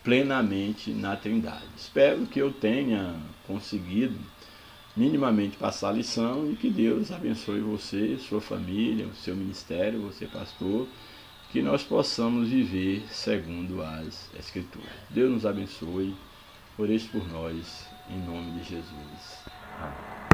plenamente na Trindade. Espero que eu tenha conseguido minimamente passar a lição e que Deus abençoe você, sua família, o seu ministério, você pastor, que nós possamos viver segundo as Escrituras. Deus nos abençoe, ore por nós, em nome de Jesus. Amém.